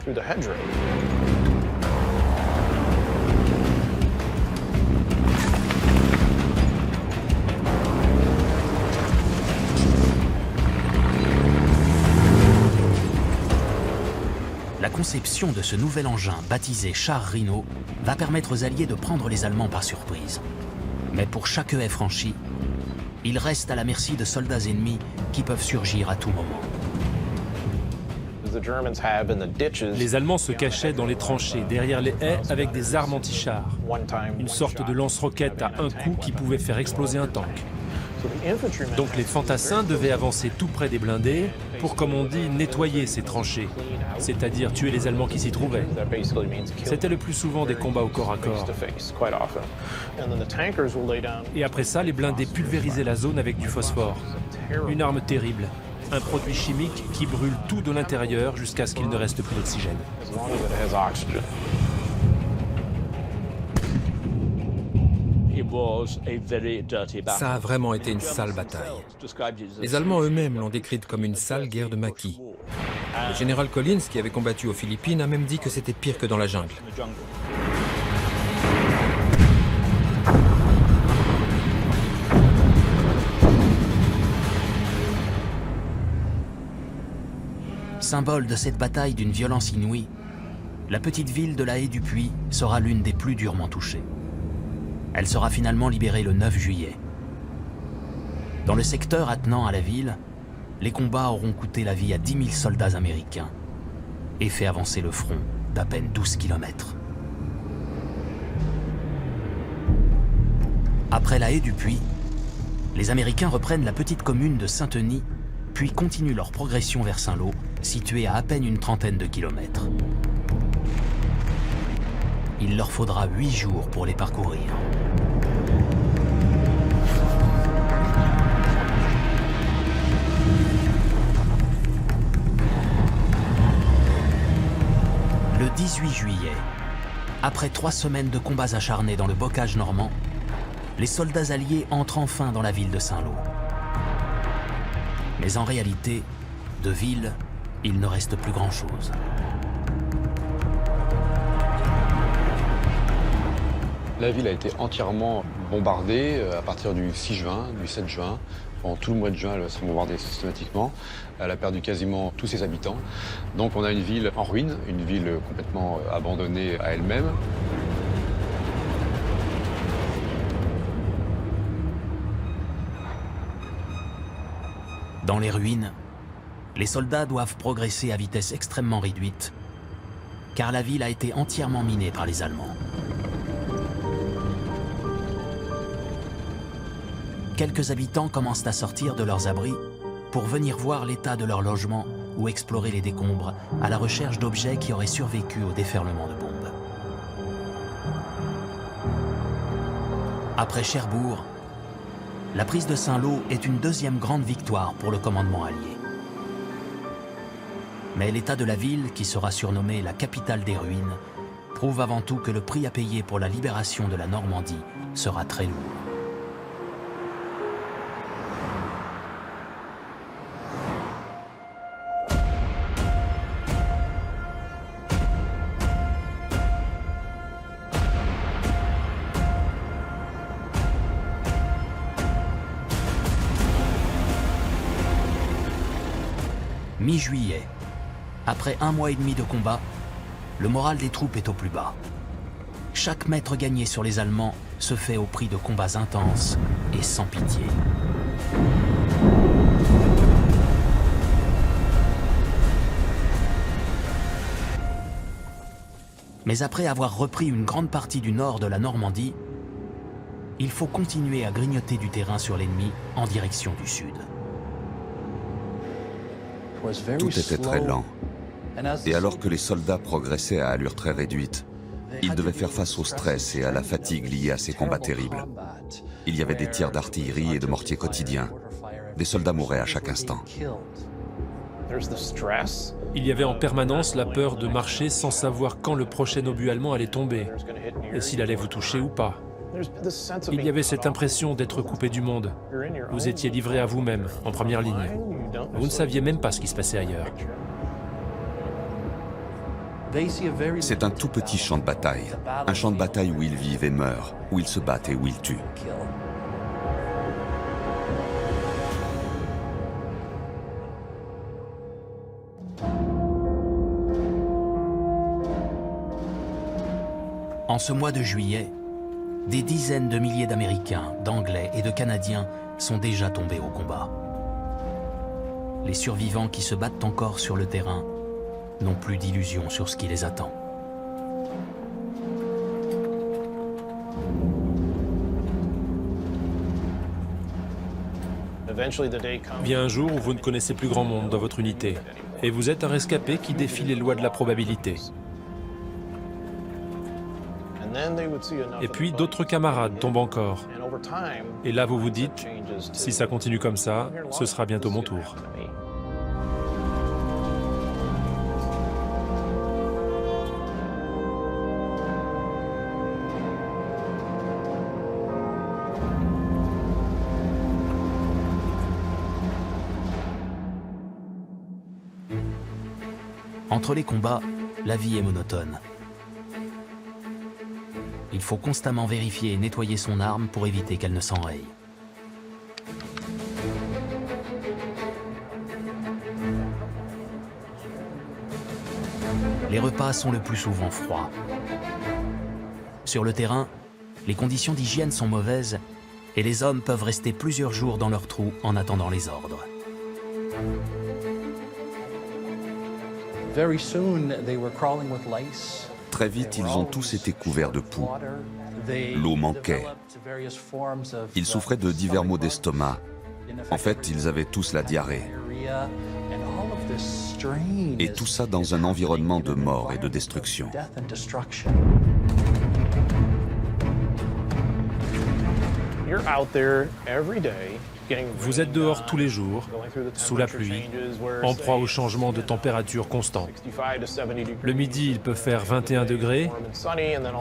La conception de ce nouvel engin, baptisé char Rhino, va permettre aux Alliés de prendre les Allemands par surprise. Mais pour chaque haie franchie, ils restent à la merci de soldats ennemis qui peuvent surgir à tout moment. Les Allemands se cachaient dans les tranchées, derrière les haies, avec des armes anti-chars. Une sorte de lance-roquette à un coup qui pouvait faire exploser un tank. Donc les fantassins devaient avancer tout près des blindés pour, comme on dit, nettoyer ces tranchées, c'est-à-dire tuer les Allemands qui s'y trouvaient. C'était le plus souvent des combats au corps à corps. Et après ça, les blindés pulvérisaient la zone avec du phosphore. Une arme terrible, un produit chimique qui brûle tout de l'intérieur jusqu'à ce qu'il ne reste plus d'oxygène. Ça a vraiment été une sale bataille. Les Allemands eux-mêmes l'ont décrite comme une sale guerre de maquis. Le général Collins, qui avait combattu aux Philippines, a même dit que c'était pire que dans la jungle. Symbole de cette bataille d'une violence inouïe, la petite ville de la Haie-du-Puy sera l'une des plus durement touchées. Elle sera finalement libérée le 9 juillet. Dans le secteur attenant à la ville, les combats auront coûté la vie à 10 000 soldats américains et fait avancer le front d'à peine 12 km. Après la Haie-du-Puy, les Américains reprennent la petite commune de Saint-Denis, puis continuent leur progression vers Saint-Lô, située à peine une trentaine de kilomètres. Il leur faudra 8 jours pour les parcourir. Le 18 juillet, après 3 semaines de combats acharnés dans le bocage normand, les soldats alliés entrent enfin dans la ville de Saint-Lô. Mais en réalité, de ville, il ne reste plus grand-chose. La ville a été entièrement bombardée à partir du 6 juin, du 7 juin. Pendant tout le mois de juin, elle sera bombardée systématiquement. Elle a perdu quasiment tous ses habitants. Donc on a une ville en ruine, une ville complètement abandonnée à elle-même. Dans les ruines, les soldats doivent progresser à vitesse extrêmement réduite, car la ville a été entièrement minée par les Allemands. Quelques habitants commencent à sortir de leurs abris pour venir voir l'état de leur logement ou explorer les décombres à la recherche d'objets qui auraient survécu au déferlement de bombes. Après Cherbourg, la prise de Saint-Lô est une deuxième grande victoire pour le commandement allié. Mais l'état de la ville, qui sera surnommée la capitale des ruines, prouve avant tout que le prix à payer pour la libération de la Normandie sera très lourd. Mi-juillet, après 1 mois et demi de combat, le moral des troupes est au plus bas. Chaque mètre gagné sur les Allemands se fait au prix de combats intenses et sans pitié. Mais après avoir repris une grande partie du nord de la Normandie, il faut continuer à grignoter du terrain sur l'ennemi en direction du sud. Tout était très lent. Et alors que les soldats progressaient à allure très réduite, ils devaient faire face au stress et à la fatigue liée à ces combats terribles. Il y avait des tirs d'artillerie et de mortiers quotidiens. Des soldats mouraient à chaque instant. Il y avait en permanence la peur de marcher sans savoir quand le prochain obus allemand allait tomber, et s'il allait vous toucher ou pas. Il y avait cette impression d'être coupé du monde. Vous étiez livré à vous-même, en première ligne. Vous ne saviez même pas ce qui se passait ailleurs. C'est un tout petit champ de bataille. Un champ de bataille où ils vivent et meurent, où ils se battent et où ils tuent. En ce mois de juillet, des dizaines de milliers d'Américains, d'Anglais et de Canadiens sont déjà tombés au combat. Les survivants qui se battent encore sur le terrain n'ont plus d'illusions sur ce qui les attend. Vient un jour où vous ne connaissez plus grand monde dans votre unité, et vous êtes un rescapé qui défie les lois de la probabilité. Et puis d'autres camarades tombent encore. Et là vous vous dites, si ça continue comme ça, ce sera bientôt mon tour. Entre les combats, la vie est monotone. Il faut constamment vérifier et nettoyer son arme pour éviter qu'elle ne s'enraye. Les repas sont le plus souvent froids. Sur le terrain, les conditions d'hygiène sont mauvaises et les hommes peuvent rester plusieurs jours dans leur trou en attendant les ordres. Très vite, ils ont tous été couverts de poux. L'eau manquait. Ils souffraient de divers maux d'estomac. En fait, ils avaient tous la diarrhée. Et tout ça dans un environnement de mort et de destruction. Vous êtes dehors tous les jours, sous la pluie, en proie aux changements de température constants. Le midi, il peut faire 21 degrés,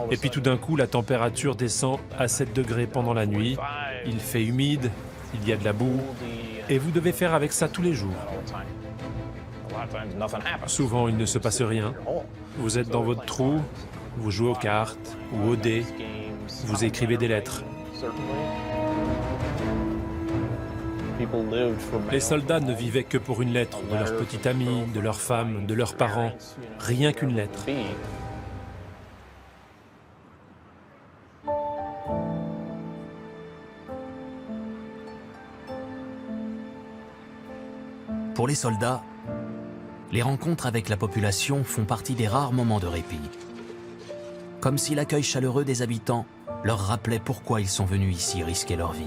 et puis tout d'un coup, la température descend à 7 degrés pendant la nuit. Il fait humide, il y a de la boue, et vous devez faire avec ça tous les jours. Souvent, il ne se passe rien. Vous êtes dans votre trou, vous jouez aux cartes ou aux dés, vous écrivez des lettres. Les soldats ne vivaient que pour une lettre de leur petit ami, de leur femme, de leurs parents. Rien qu'une lettre. Pour les soldats, les rencontres avec la population font partie des rares moments de répit. Comme si l'accueil chaleureux des habitants leur rappelait pourquoi ils sont venus ici risquer leur vie.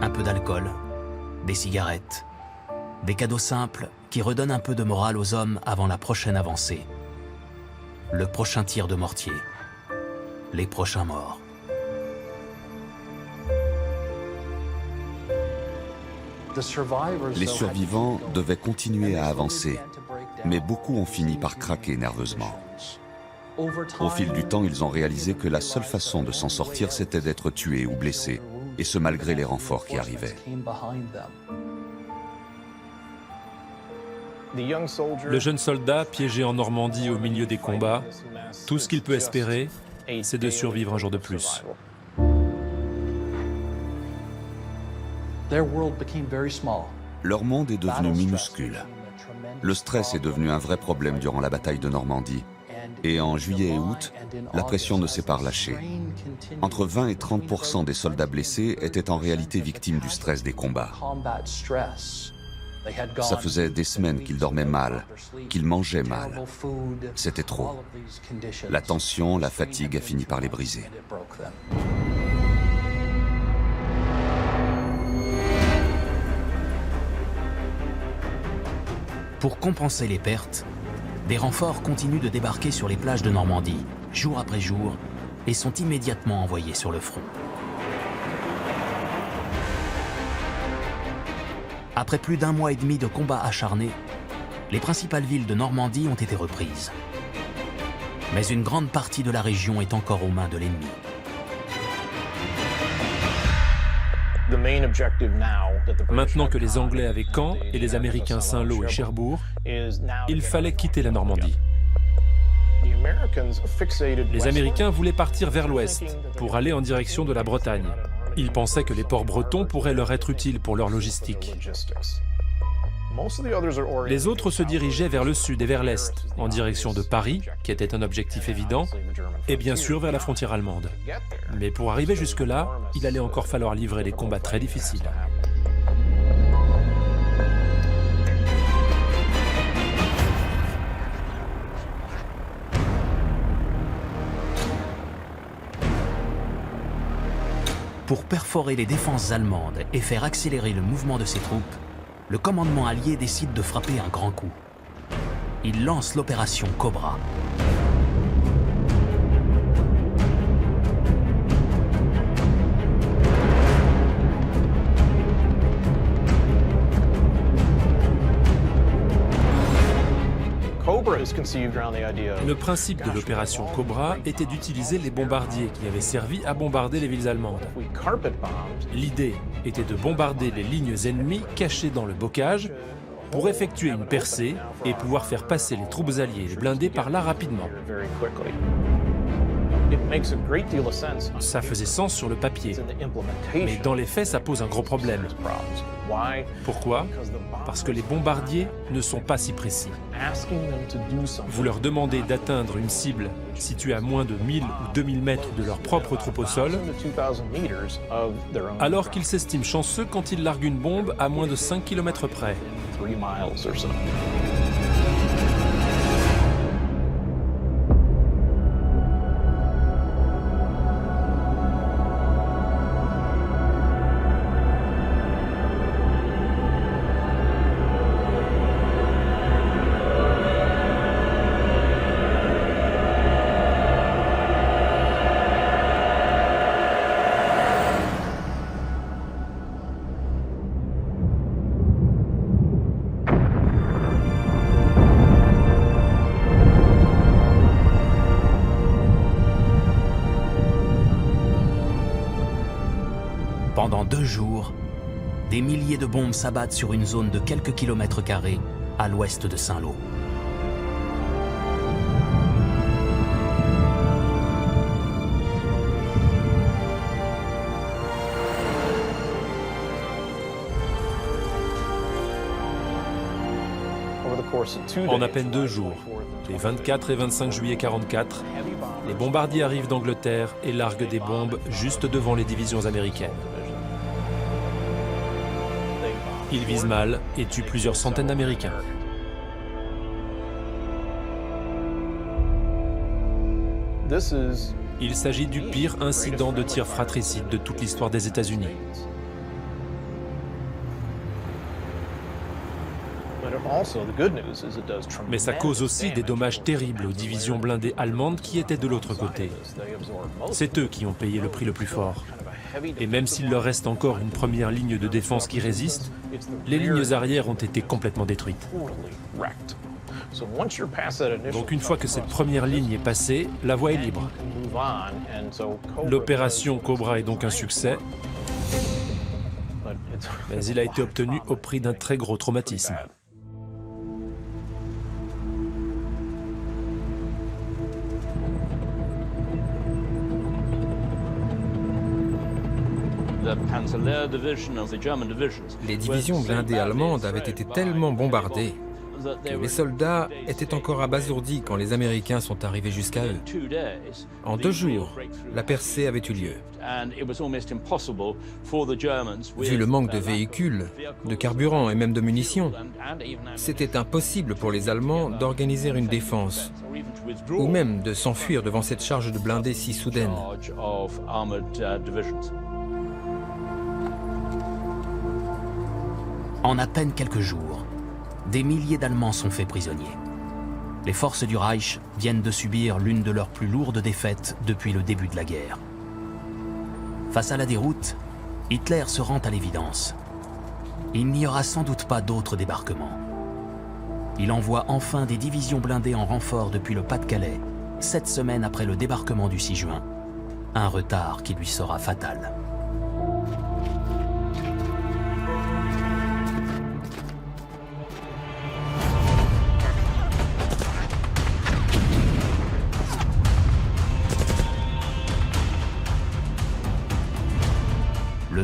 Un peu d'alcool, des cigarettes, des cadeaux simples qui redonnent un peu de morale aux hommes avant la prochaine avancée. Le prochain tir de mortier, les prochains morts. Les survivants devaient continuer à avancer, mais beaucoup ont fini par craquer nerveusement. Au fil du temps, ils ont réalisé que la seule façon de s'en sortir, c'était d'être tués ou blessés, et ce malgré les renforts qui arrivaient. Le jeune soldat, piégé en Normandie au milieu des combats, tout ce qu'il peut espérer, c'est de survivre un jour de plus. Leur monde est devenu minuscule. Le stress est devenu un vrai problème durant la bataille de Normandie. Et en juillet et août, la pression ne s'est pas relâchée. Entre 20 et 30% des soldats blessés étaient en réalité victimes du stress des combats. Ça faisait des semaines qu'ils dormaient mal, qu'ils mangeaient mal. C'était trop. La tension, la fatigue a fini par les briser. Pour compenser les pertes, des renforts continuent de débarquer sur les plages de Normandie, jour après jour, et sont immédiatement envoyés sur le front. Après plus d'un mois et demi de combats acharnés, les principales villes de Normandie ont été reprises. Mais une grande partie de la région est encore aux mains de l'ennemi. Maintenant que les Anglais avaient Caen et les Américains Saint-Lô et Cherbourg, il fallait quitter la Normandie. Les Américains voulaient partir vers l'ouest pour aller en direction de la Bretagne. Ils pensaient que les ports bretons pourraient leur être utiles pour leur logistique. Les autres se dirigeaient vers le sud et vers l'est, en direction de Paris, qui était un objectif évident, et bien sûr vers la frontière allemande. Mais pour arriver jusque-là, il allait encore falloir livrer des combats très difficiles. Pour perforer les défenses allemandes et faire accélérer le mouvement de ses troupes, le commandement allié décide de frapper un grand coup. Il lance l'opération Cobra. Le principe de l'opération Cobra était d'utiliser les bombardiers qui avaient servi à bombarder les villes allemandes. L'idée était de bombarder les lignes ennemies cachées dans le bocage pour effectuer une percée et pouvoir faire passer les troupes alliées et les blindés par là rapidement. Ça faisait sens sur le papier, mais dans les faits, ça pose un gros problème. Pourquoi? Parce que les bombardiers ne sont pas si précis. Vous leur demandez d'atteindre une cible située à moins de 1000 ou 2000 mètres de leurs propres troupes au sol, alors qu'ils s'estiment chanceux quand ils larguent une bombe à moins de 5 km près. Pendant 2 jours, des milliers de bombes s'abattent sur une zone de quelques kilomètres carrés à l'ouest de Saint-Lô. En à peine 2 jours, les 24 et 25 juillet 1944, les bombardiers arrivent d'Angleterre et larguent des bombes juste devant les divisions américaines. Ils visent mal et tuent plusieurs centaines d'Américains. Il s'agit du pire incident de tir fratricide de toute l'histoire des États-Unis. Mais ça cause aussi des dommages terribles aux divisions blindées allemandes qui étaient de l'autre côté. C'est eux qui ont payé le prix le plus fort. Et même s'il leur reste encore une première ligne de défense qui résiste, les lignes arrières ont été complètement détruites. Donc une fois que cette première ligne est passée, la voie est libre. L'opération Cobra est donc un succès, mais il a été obtenu au prix d'un très gros traumatisme. Les divisions blindées allemandes avaient été tellement bombardées que les soldats étaient encore abasourdis quand les Américains sont arrivés jusqu'à eux. En 2 jours, la percée avait eu lieu. Vu le manque de véhicules, de carburant et même de munitions, c'était impossible pour les Allemands d'organiser une défense ou même de s'enfuir devant cette charge de blindés si soudaine. En à peine quelques jours, des milliers d'Allemands sont faits prisonniers. Les forces du Reich viennent de subir l'une de leurs plus lourdes défaites depuis le début de la guerre. Face à la déroute, Hitler se rend à l'évidence. Il n'y aura sans doute pas d'autres débarquements. Il envoie enfin des divisions blindées en renfort depuis le Pas-de-Calais, 7 semaines après le débarquement du 6 juin. Un retard qui lui sera fatal.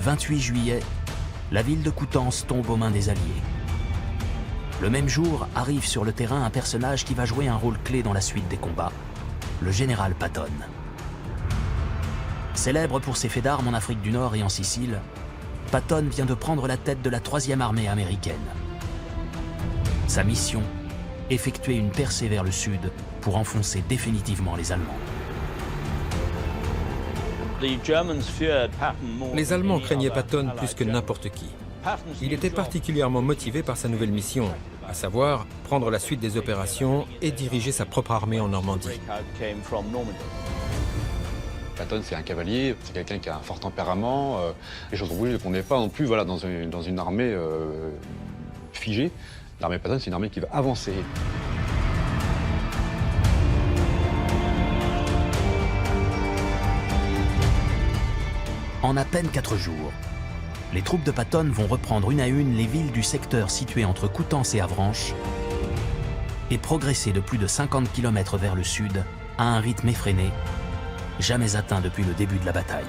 28 juillet, la ville de Coutances tombe aux mains des Alliés. Le même jour, arrive sur le terrain un personnage qui va jouer un rôle clé dans la suite des combats, le général Patton. Célèbre pour ses faits d'armes en Afrique du Nord et en Sicile, Patton vient de prendre la tête de la 3e armée américaine. Sa mission, effectuer une percée vers le sud pour enfoncer définitivement les Allemands. Les Allemands craignaient Patton plus que n'importe qui. Il était particulièrement motivé par sa nouvelle mission, à savoir prendre la suite des opérations et diriger sa propre armée en Normandie. Patton, c'est un cavalier, c'est quelqu'un qui a un fort tempérament. Les choses roulent qu'on n'est pas non plus dans une armée figée. L'armée Patton, c'est une armée qui va avancer. En à peine 4 jours, les troupes de Patton vont reprendre une à une les villes du secteur situé entre Coutances et Avranches et progresser de plus de 50 km vers le sud à un rythme effréné, jamais atteint depuis le début de la bataille.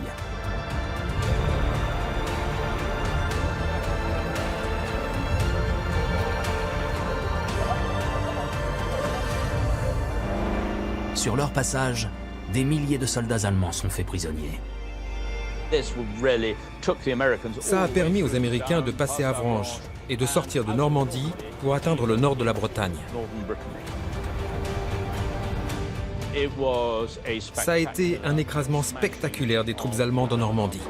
Sur leur passage, des milliers de soldats allemands sont faits prisonniers. Ça a permis aux Américains de passer Avranches et de sortir de Normandie pour atteindre le nord de la Bretagne. Ça a été un écrasement spectaculaire des troupes allemandes en Normandie.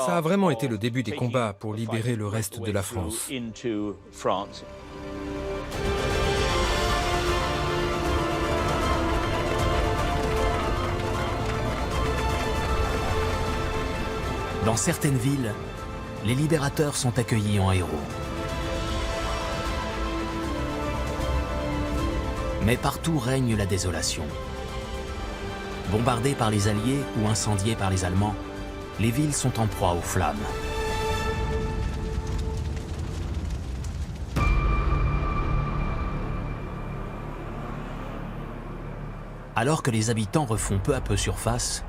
Ça a vraiment été le début des combats pour libérer le reste de la France. Dans certaines villes, les libérateurs sont accueillis en héros. Mais partout règne la désolation. Bombardées par les Alliés ou incendiées par les Allemands, les villes sont en proie aux flammes. Alors que les habitants refont peu à peu surface,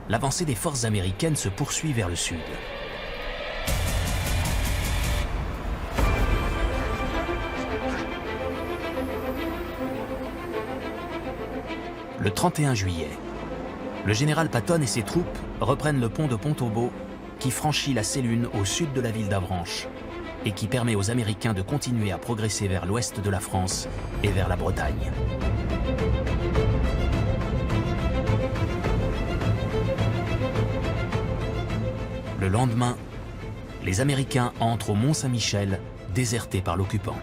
l'avancée des forces américaines se poursuit vers le sud. Le 31 juillet, le général Patton et ses troupes reprennent le pont de Pont-Aubeau qui franchit la Sélune au sud de la ville d'Avranches et qui permet aux Américains de continuer à progresser vers l'ouest de la France et vers la Bretagne. Le lendemain, les Américains entrent au Mont-Saint-Michel, déserté par l'occupant.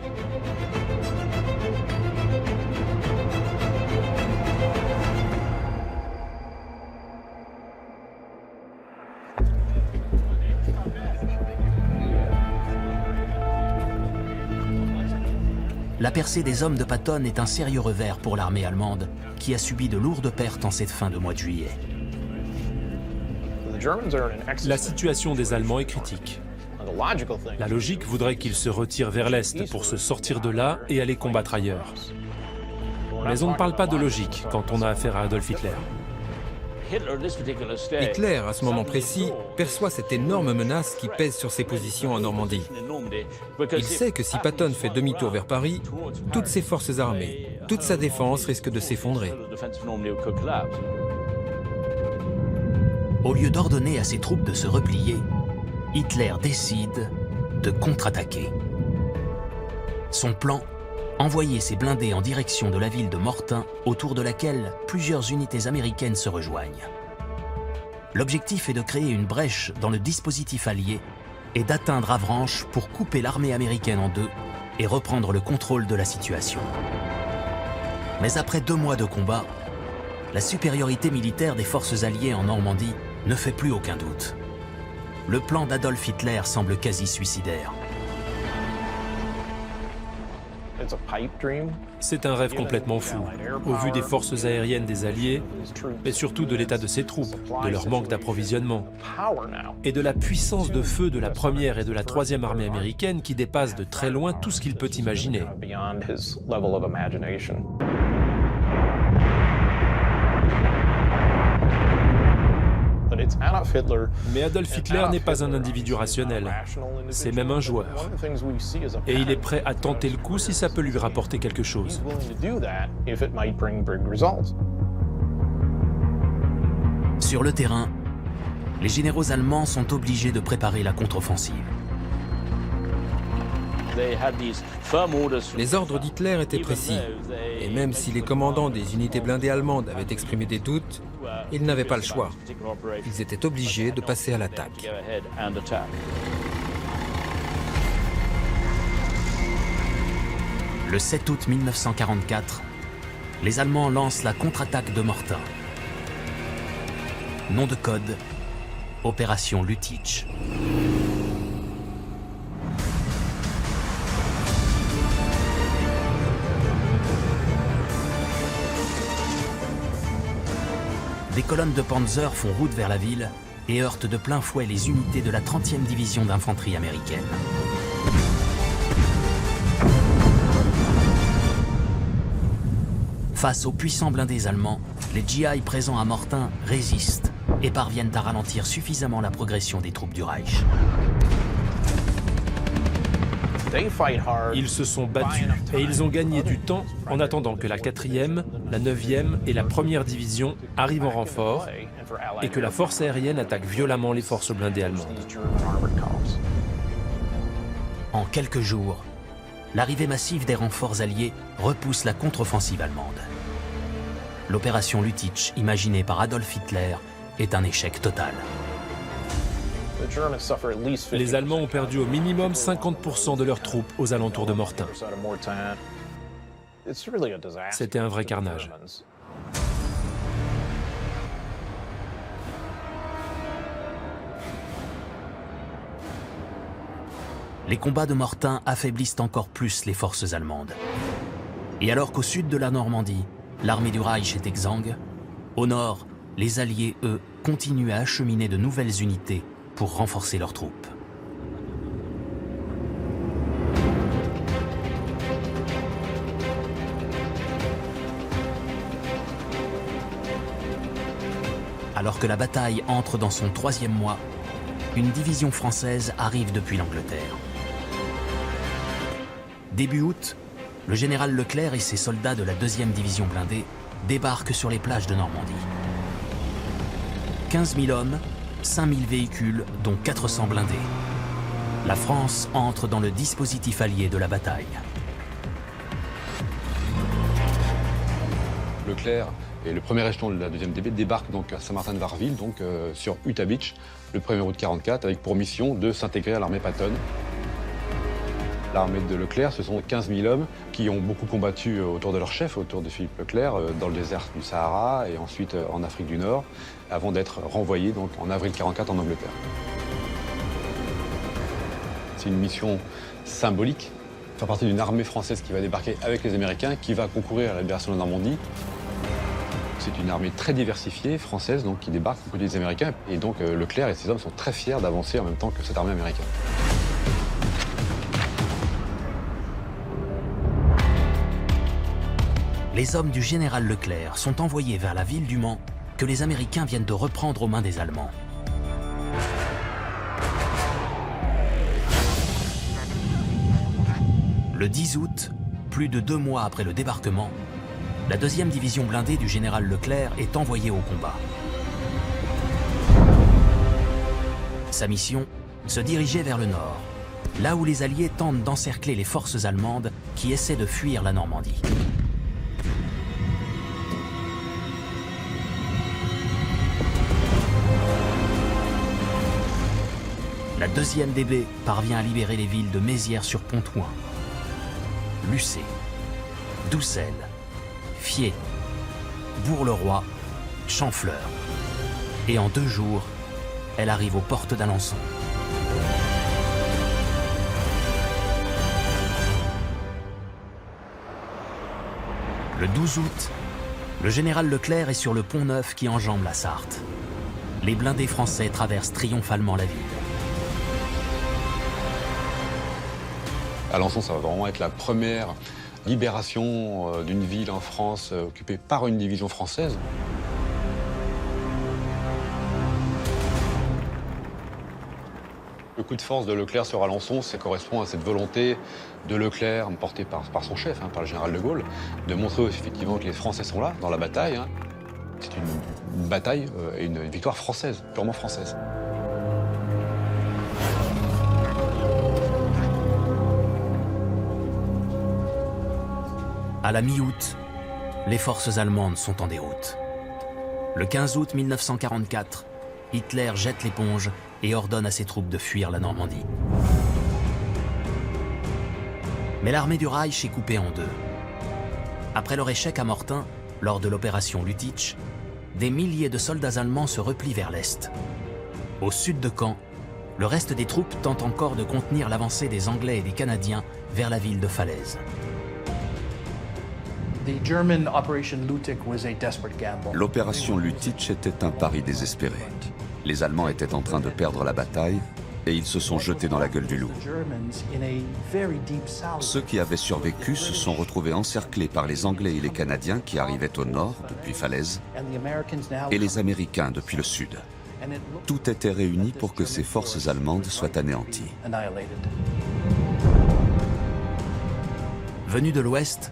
La percée des hommes de Patton est un sérieux revers pour l'armée allemande, qui a subi de lourdes pertes en cette fin de mois de juillet. La situation des Allemands est critique. La logique voudrait qu'ils se retirent vers l'Est pour se sortir de là et aller combattre ailleurs. Mais on ne parle pas de logique quand on a affaire à Adolf Hitler. Hitler, à ce moment précis, perçoit cette énorme menace qui pèse sur ses positions en Normandie. Il sait que si Patton fait demi-tour vers Paris, toutes ses forces armées, toute sa défense risque de s'effondrer. Au lieu d'ordonner à ses troupes de se replier, Hitler décide de contre-attaquer. Son plan, envoyer ses blindés en direction de la ville de Mortain, autour de laquelle plusieurs unités américaines se rejoignent. L'objectif est de créer une brèche dans le dispositif allié et d'atteindre Avranches pour couper l'armée américaine en deux et reprendre le contrôle de la situation. Mais après 2 mois de combat, la supériorité militaire des forces alliées en Normandie ne fait plus aucun doute. Le plan d'Adolf Hitler semble quasi suicidaire. C'est un rêve complètement fou, au vu des forces aériennes des Alliés, mais surtout de l'état de ses troupes, de leur manque d'approvisionnement, et de la puissance de feu de la 1re et de la 3e armée américaine qui dépasse de très loin tout ce qu'il peut imaginer. Mais Adolf Hitler n'est pas un individu rationnel, c'est même un joueur. Et il est prêt à tenter le coup si ça peut lui rapporter quelque chose. Sur le terrain, les généraux allemands sont obligés de préparer la contre-offensive. Les ordres d'Hitler étaient précis, et même si les commandants des unités blindées allemandes avaient exprimé des doutes, ils n'avaient pas le choix. Ils étaient obligés de passer à l'attaque. Le 7 août 1944, les Allemands lancent la contre-attaque de Mortain. Nom de code, Opération Lüttich. Des colonnes de Panzer font route vers la ville et heurtent de plein fouet les unités de la 30e division d'infanterie américaine. Face aux puissants blindés allemands, les GI présents à Mortain résistent et parviennent à ralentir suffisamment la progression des troupes du Reich. Ils se sont battus et ils ont gagné du temps en attendant que la 4e, la 9e et la 1re division arrivent en renfort et que la force aérienne attaque violemment les forces blindées allemandes. En quelques jours, l'arrivée massive des renforts alliés repousse la contre-offensive allemande. L'opération Lüttich, imaginée par Adolf Hitler, est un échec total. Les Allemands ont perdu au minimum 50% de leurs troupes aux alentours de Mortain. C'était un vrai carnage. Les combats de Mortain affaiblissent encore plus les forces allemandes. Et alors qu'au sud de la Normandie, l'armée du Reich est exsangue, au nord, les Alliés, eux, continuent à acheminer de nouvelles unités pour renforcer leurs troupes. Alors que la bataille entre dans son 3e mois, une division française arrive depuis l'Angleterre. Début août, le général Leclerc et ses soldats de la 2e division blindée débarquent sur les plages de Normandie. 15 000 hommes, 5 000 véhicules, dont 400 blindés. La France entre dans le dispositif allié de la bataille. Leclerc et le premier échelon de la 2e DB débarquent donc à Saint-Martin-de-Varreville, donc sur Utah Beach, le 1er août 1944, avec pour mission de s'intégrer à l'armée Patton. L'armée de Leclerc, ce sont 15 000 hommes qui ont beaucoup combattu autour de leur chef, autour de Philippe Leclerc, dans le désert du Sahara et ensuite en Afrique du Nord, avant d'être renvoyés donc, en avril 1944 en Angleterre. C'est une mission symbolique, faire partie d'une armée française qui va débarquer avec les Américains, qui va concourir à la libération de la Normandie. C'est une armée très diversifiée, française, donc, qui débarque aux côtés des Américains. Et donc Leclerc et ses hommes sont très fiers d'avancer en même temps que cette armée américaine. Les hommes du général Leclerc sont envoyés vers la ville du Mans que les Américains viennent de reprendre aux mains des Allemands. Le 10 août, plus de 2 mois après le débarquement, la 2e division blindée du général Leclerc est envoyée au combat. Sa mission, se diriger vers le nord, là où les Alliés tentent d'encercler les forces allemandes qui essaient de fuir la Normandie. La 2e DB parvient à libérer les villes de Mézières-sur-Ponthoin, Lucé, Doucel, Fier, Bourg-le-Roi, Champfleur. Et en 2 jours, elle arrive aux portes d'Alençon. Le 12 août, le général Leclerc est sur le pont Neuf qui enjambe la Sarthe. Les blindés français traversent triomphalement la ville. Alençon, ça va vraiment être la première libération d'une ville en France occupée par une division française. coup de force de Leclerc sur Alençon, ça correspond à cette volonté de Leclerc, portée par son chef, par le général de Gaulle, de montrer effectivement que les Français sont là, dans la bataille. C'est une bataille et une victoire française, purement française. À la mi-août, les forces allemandes sont en déroute. Le 15 août 1944, Hitler jette l'éponge et ordonne à ses troupes de fuir la Normandie. Mais l'armée du Reich est coupée en deux. Après leur échec à Mortain, lors de l'opération Lüttich, des milliers de soldats allemands se replient vers l'Est. Au sud de Caen, le reste des troupes tente encore de contenir l'avancée des Anglais et des Canadiens vers la ville de Falaise. L'opération Lüttich était un pari désespéré. Les Allemands étaient en train de perdre la bataille et ils se sont jetés dans la gueule du loup. Ceux qui avaient survécu se sont retrouvés encerclés par les Anglais et les Canadiens qui arrivaient au nord, depuis Falaise, et les Américains depuis le sud. Tout était réuni pour que ces forces allemandes soient anéanties. Venus de l'ouest,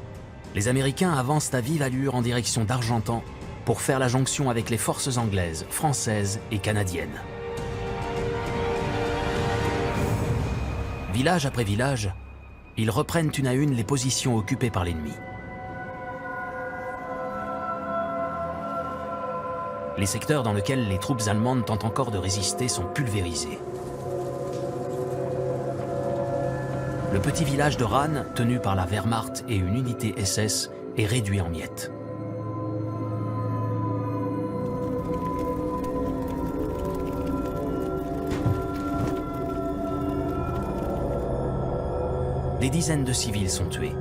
les Américains avancent à vive allure en direction d'Argentan pour faire la jonction avec les forces anglaises, françaises et canadiennes. Village après village, ils reprennent une à une les positions occupées par l'ennemi. Les secteurs dans lesquels les troupes allemandes tentent encore de résister sont pulvérisés. Le petit village de Rann, tenu par la Wehrmacht et une unité SS, est réduit en miettes. Des dizaines de civils sont tués.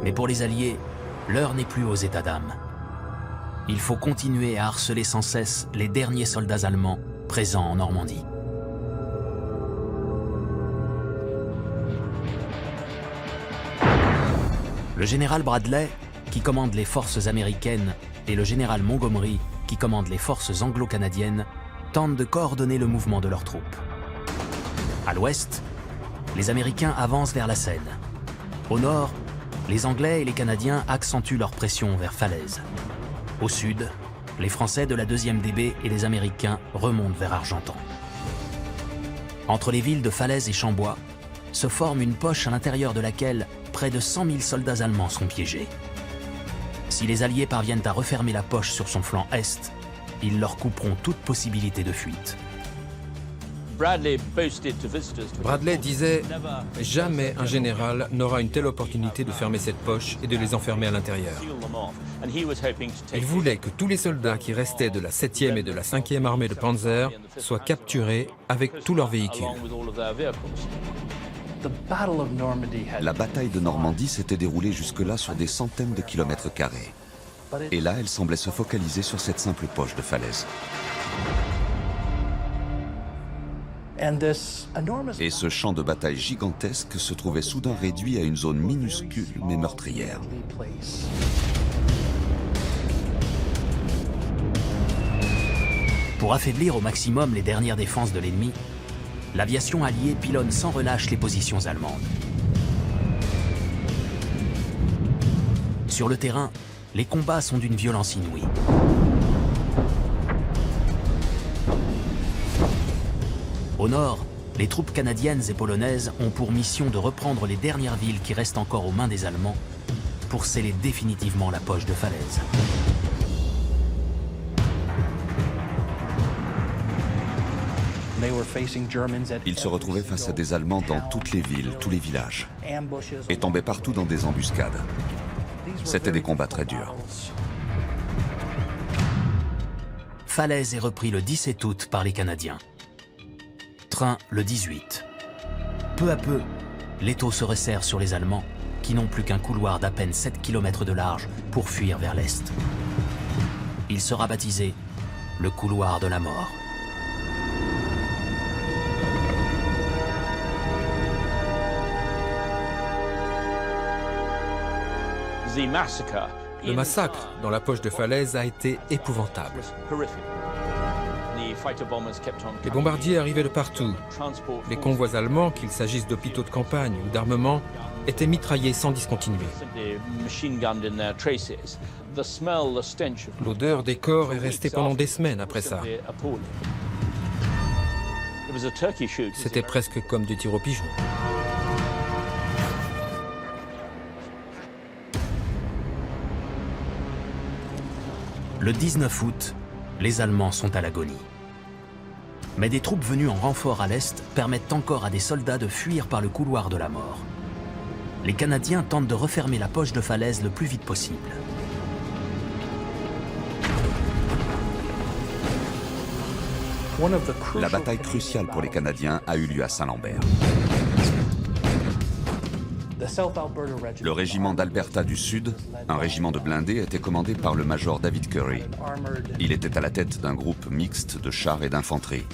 Mais pour les Alliés, l'heure n'est plus aux états d'âme. Il faut continuer à harceler sans cesse les derniers soldats allemands présents en Normandie. Le général Bradley, qui commande les forces américaines, et le général Montgomery, qui commande les forces anglo-canadiennes, tentent de coordonner le mouvement de leurs troupes. À l'ouest, les Américains avancent vers la Seine. Au nord, les Anglais et les Canadiens accentuent leur pression vers Falaise. Au sud, les Français de la 2e DB et les Américains remontent vers Argentan. Entre les villes de Falaise et Chambois, se forme une poche à l'intérieur de laquelle près de 100 000 soldats allemands sont piégés. Si les Alliés parviennent à refermer la poche sur son flanc est, ils leur couperont toute possibilité de fuite. Bradley disait « Jamais un général n'aura une telle opportunité de fermer cette poche et de les enfermer à l'intérieur. » Il voulait que tous les soldats qui restaient de la 7e et de la 5e armée de Panzer soient capturés avec tous leurs véhicules. La bataille de Normandie s'était déroulée jusque-là sur des centaines de kilomètres carrés. Et là, elle semblait se focaliser sur cette simple poche de Falaise. Et ce champ de bataille gigantesque se trouvait soudain réduit à une zone minuscule mais meurtrière. Pour affaiblir au maximum les dernières défenses de l'ennemi, l'aviation alliée pilonne sans relâche les positions allemandes. Sur le terrain, les combats sont d'une violence inouïe. Au nord, les troupes canadiennes et polonaises ont pour mission de reprendre les dernières villes qui restent encore aux mains des Allemands pour sceller définitivement la poche de Falaise. Ils se retrouvaient face à des Allemands dans toutes les villes, tous les villages, et tombaient partout dans des embuscades. C'étaient des combats très durs. Falaise est repris le 17 août par les Canadiens. Train le 18. Peu à peu, l'étau se resserre sur les Allemands, qui n'ont plus qu'un couloir d'à peine 7 km de large pour fuir vers l'est. Il sera baptisé le couloir de la mort. Le massacre dans la poche de Falaise a été épouvantable. Les bombardiers arrivaient de partout. Les convois allemands, qu'il s'agisse d'hôpitaux de campagne ou d'armements, étaient mitraillés sans discontinuer. L'odeur des corps est restée pendant des semaines après ça. C'était presque comme du tir au pigeon. Le 19 août, les Allemands sont à l'agonie. Mais des troupes venues en renfort à l'est permettent encore à des soldats de fuir par le couloir de la mort. Les Canadiens tentent de refermer la poche de falaise le plus vite possible. La bataille cruciale pour les Canadiens a eu lieu à Saint-Lambert. Le régiment d'Alberta du Sud, un régiment de blindés, était commandé par le major David Curry. Il était à la tête d'un groupe mixte de chars et d'infanterie.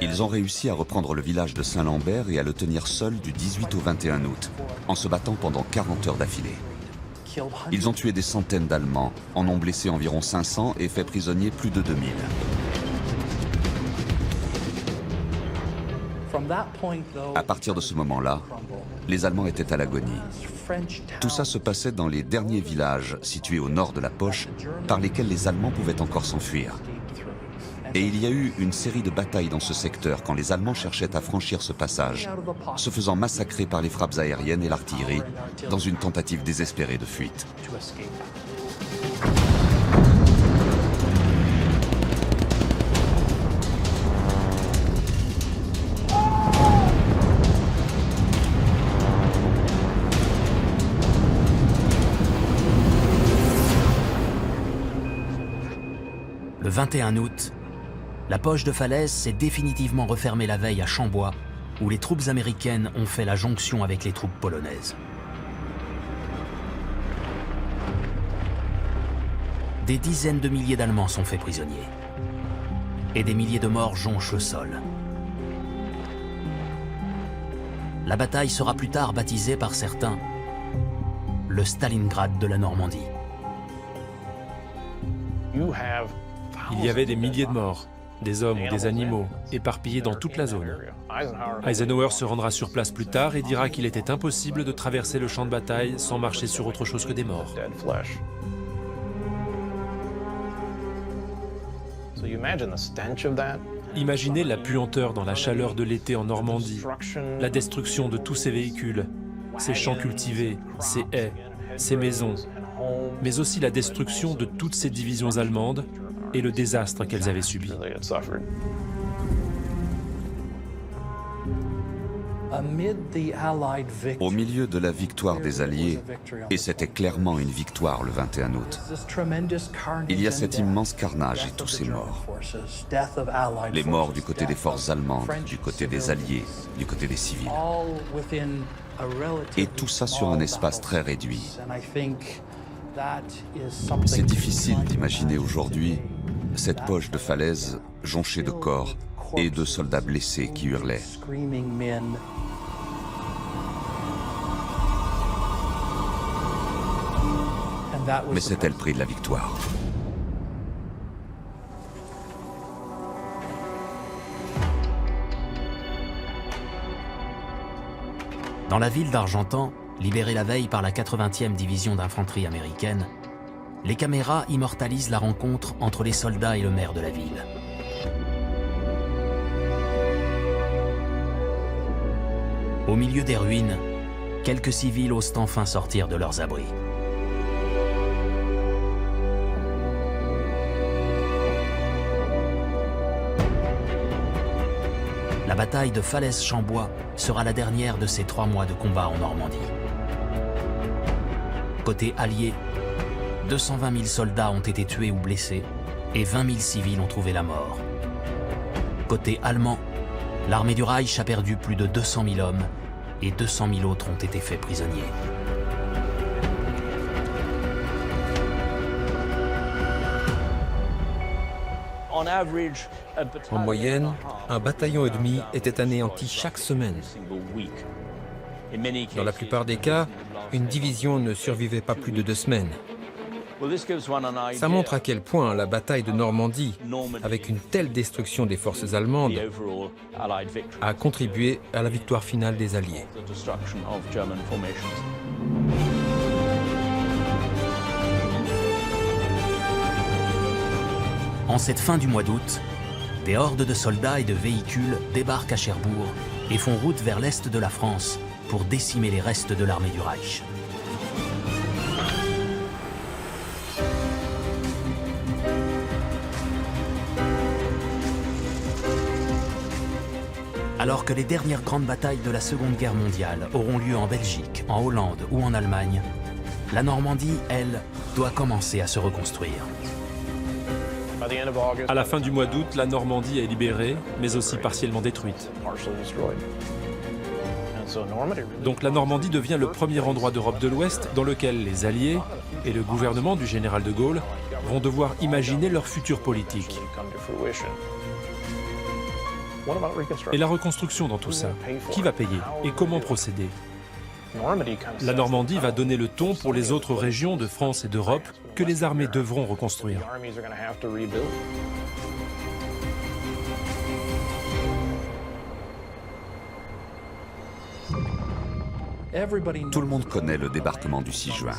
Ils ont réussi à reprendre le village de Saint-Lambert et à le tenir seul du 18 au 21 août, en se battant pendant 40 heures d'affilée. Ils ont tué des centaines d'Allemands, en ont blessé environ 500 et fait prisonnier plus de 2000. À partir de ce moment-là, les Allemands étaient à l'agonie. Tout ça se passait dans les derniers villages situés au nord de la poche par lesquels les Allemands pouvaient encore s'enfuir. Et il y a eu une série de batailles dans ce secteur quand les Allemands cherchaient à franchir ce passage, se faisant massacrer par les frappes aériennes et l'artillerie dans une tentative désespérée de fuite. Le 21 août, la poche de falaise s'est définitivement refermée la veille à Chambois, où les troupes américaines ont fait la jonction avec les troupes polonaises. Des dizaines de milliers d'Allemands sont faits prisonniers. Et des milliers de morts jonchent le sol. La bataille sera plus tard baptisée par certains le Stalingrad de la Normandie. Il y avait des milliers de morts, des hommes ou des animaux, éparpillés dans toute la zone. Eisenhower se rendra sur place plus tard et dira qu'il était impossible de traverser le champ de bataille sans marcher sur autre chose que des morts. Imaginez la puanteur dans la chaleur de l'été en Normandie, la destruction de tous ces véhicules, ces champs cultivés, ces haies, ces maisons, mais aussi la destruction de toutes ces divisions allemandes et le désastre qu'elles avaient subi. Au milieu de la victoire des Alliés, et c'était clairement une victoire le 21 août, il y a cet immense carnage et tous ces morts. Les morts du côté des forces allemandes, du côté des Alliés, du côté des civils. Et tout ça sur un espace très réduit. C'est difficile d'imaginer aujourd'hui cette poche de falaise jonchée de corps et de soldats blessés qui hurlaient. Mais c'était le prix de la victoire. Dans la ville d'Argentan, libérée la veille par la 80e division d'infanterie américaine, les caméras immortalisent la rencontre entre les soldats et le maire de la ville. Au milieu des ruines, quelques civils osent enfin sortir de leurs abris. La bataille de Falaise-Chambois sera la dernière de ces 3 mois de combat en Normandie. Côté allié, 220 000 soldats ont été tués ou blessés et 20 000 civils ont trouvé la mort. Côté allemand, l'armée du Reich a perdu plus de 200 000 hommes et 200 000 autres ont été faits prisonniers. En moyenne, un bataillon et demi était anéanti chaque semaine. Dans la plupart des cas, une division ne survivait pas plus de 2 semaines. Ça montre à quel point la bataille de Normandie, avec une telle destruction des forces allemandes, a contribué à la victoire finale des Alliés. En cette fin du mois d'août, des hordes de soldats et de véhicules débarquent à Cherbourg et font route vers l'est de la France pour décimer les restes de l'armée du Reich. Alors que les dernières grandes batailles de la Seconde Guerre mondiale auront lieu en Belgique, en Hollande ou en Allemagne, la Normandie, elle, doit commencer à se reconstruire. À la fin du mois d'août, la Normandie est libérée, mais aussi partiellement détruite. Donc la Normandie devient le premier endroit d'Europe de l'Ouest dans lequel les Alliés et le gouvernement du général de Gaulle vont devoir imaginer leur futur politique. Et la reconstruction dans tout ça, qui va payer et comment procéder? La Normandie va donner le ton pour les autres régions de France et d'Europe que les armées devront reconstruire. Tout le monde connaît le débarquement du 6 juin.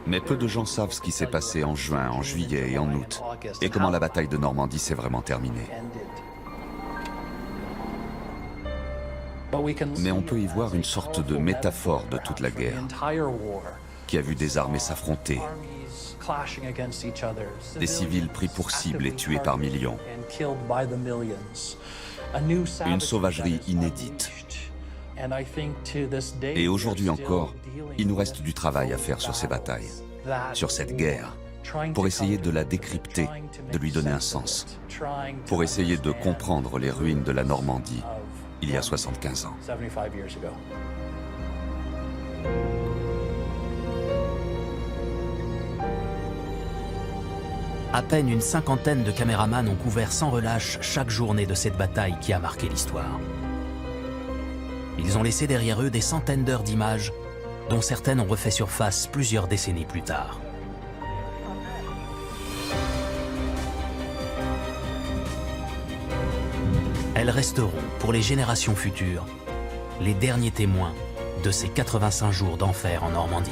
Mais peu de gens savent ce qui s'est passé en juin, en juillet et en août, et comment la bataille de Normandie s'est vraiment terminée. Mais on peut y voir une sorte de métaphore de toute la guerre, qui a vu des armées s'affronter, des civils pris pour cible et tués par millions. Une sauvagerie inédite. Et aujourd'hui encore, il nous reste du travail à faire sur ces batailles, sur cette guerre, pour essayer de la décrypter, de lui donner un sens, pour essayer de comprendre les ruines de la Normandie il y a 75 ans. À peine une cinquantaine de caméramans ont couvert sans relâche chaque journée de cette bataille qui a marqué l'histoire. Ils ont laissé derrière eux des centaines d'heures d'images, dont certaines ont refait surface plusieurs décennies plus tard. Elles resteront, pour les générations futures, les derniers témoins de ces 85 jours d'enfer en Normandie.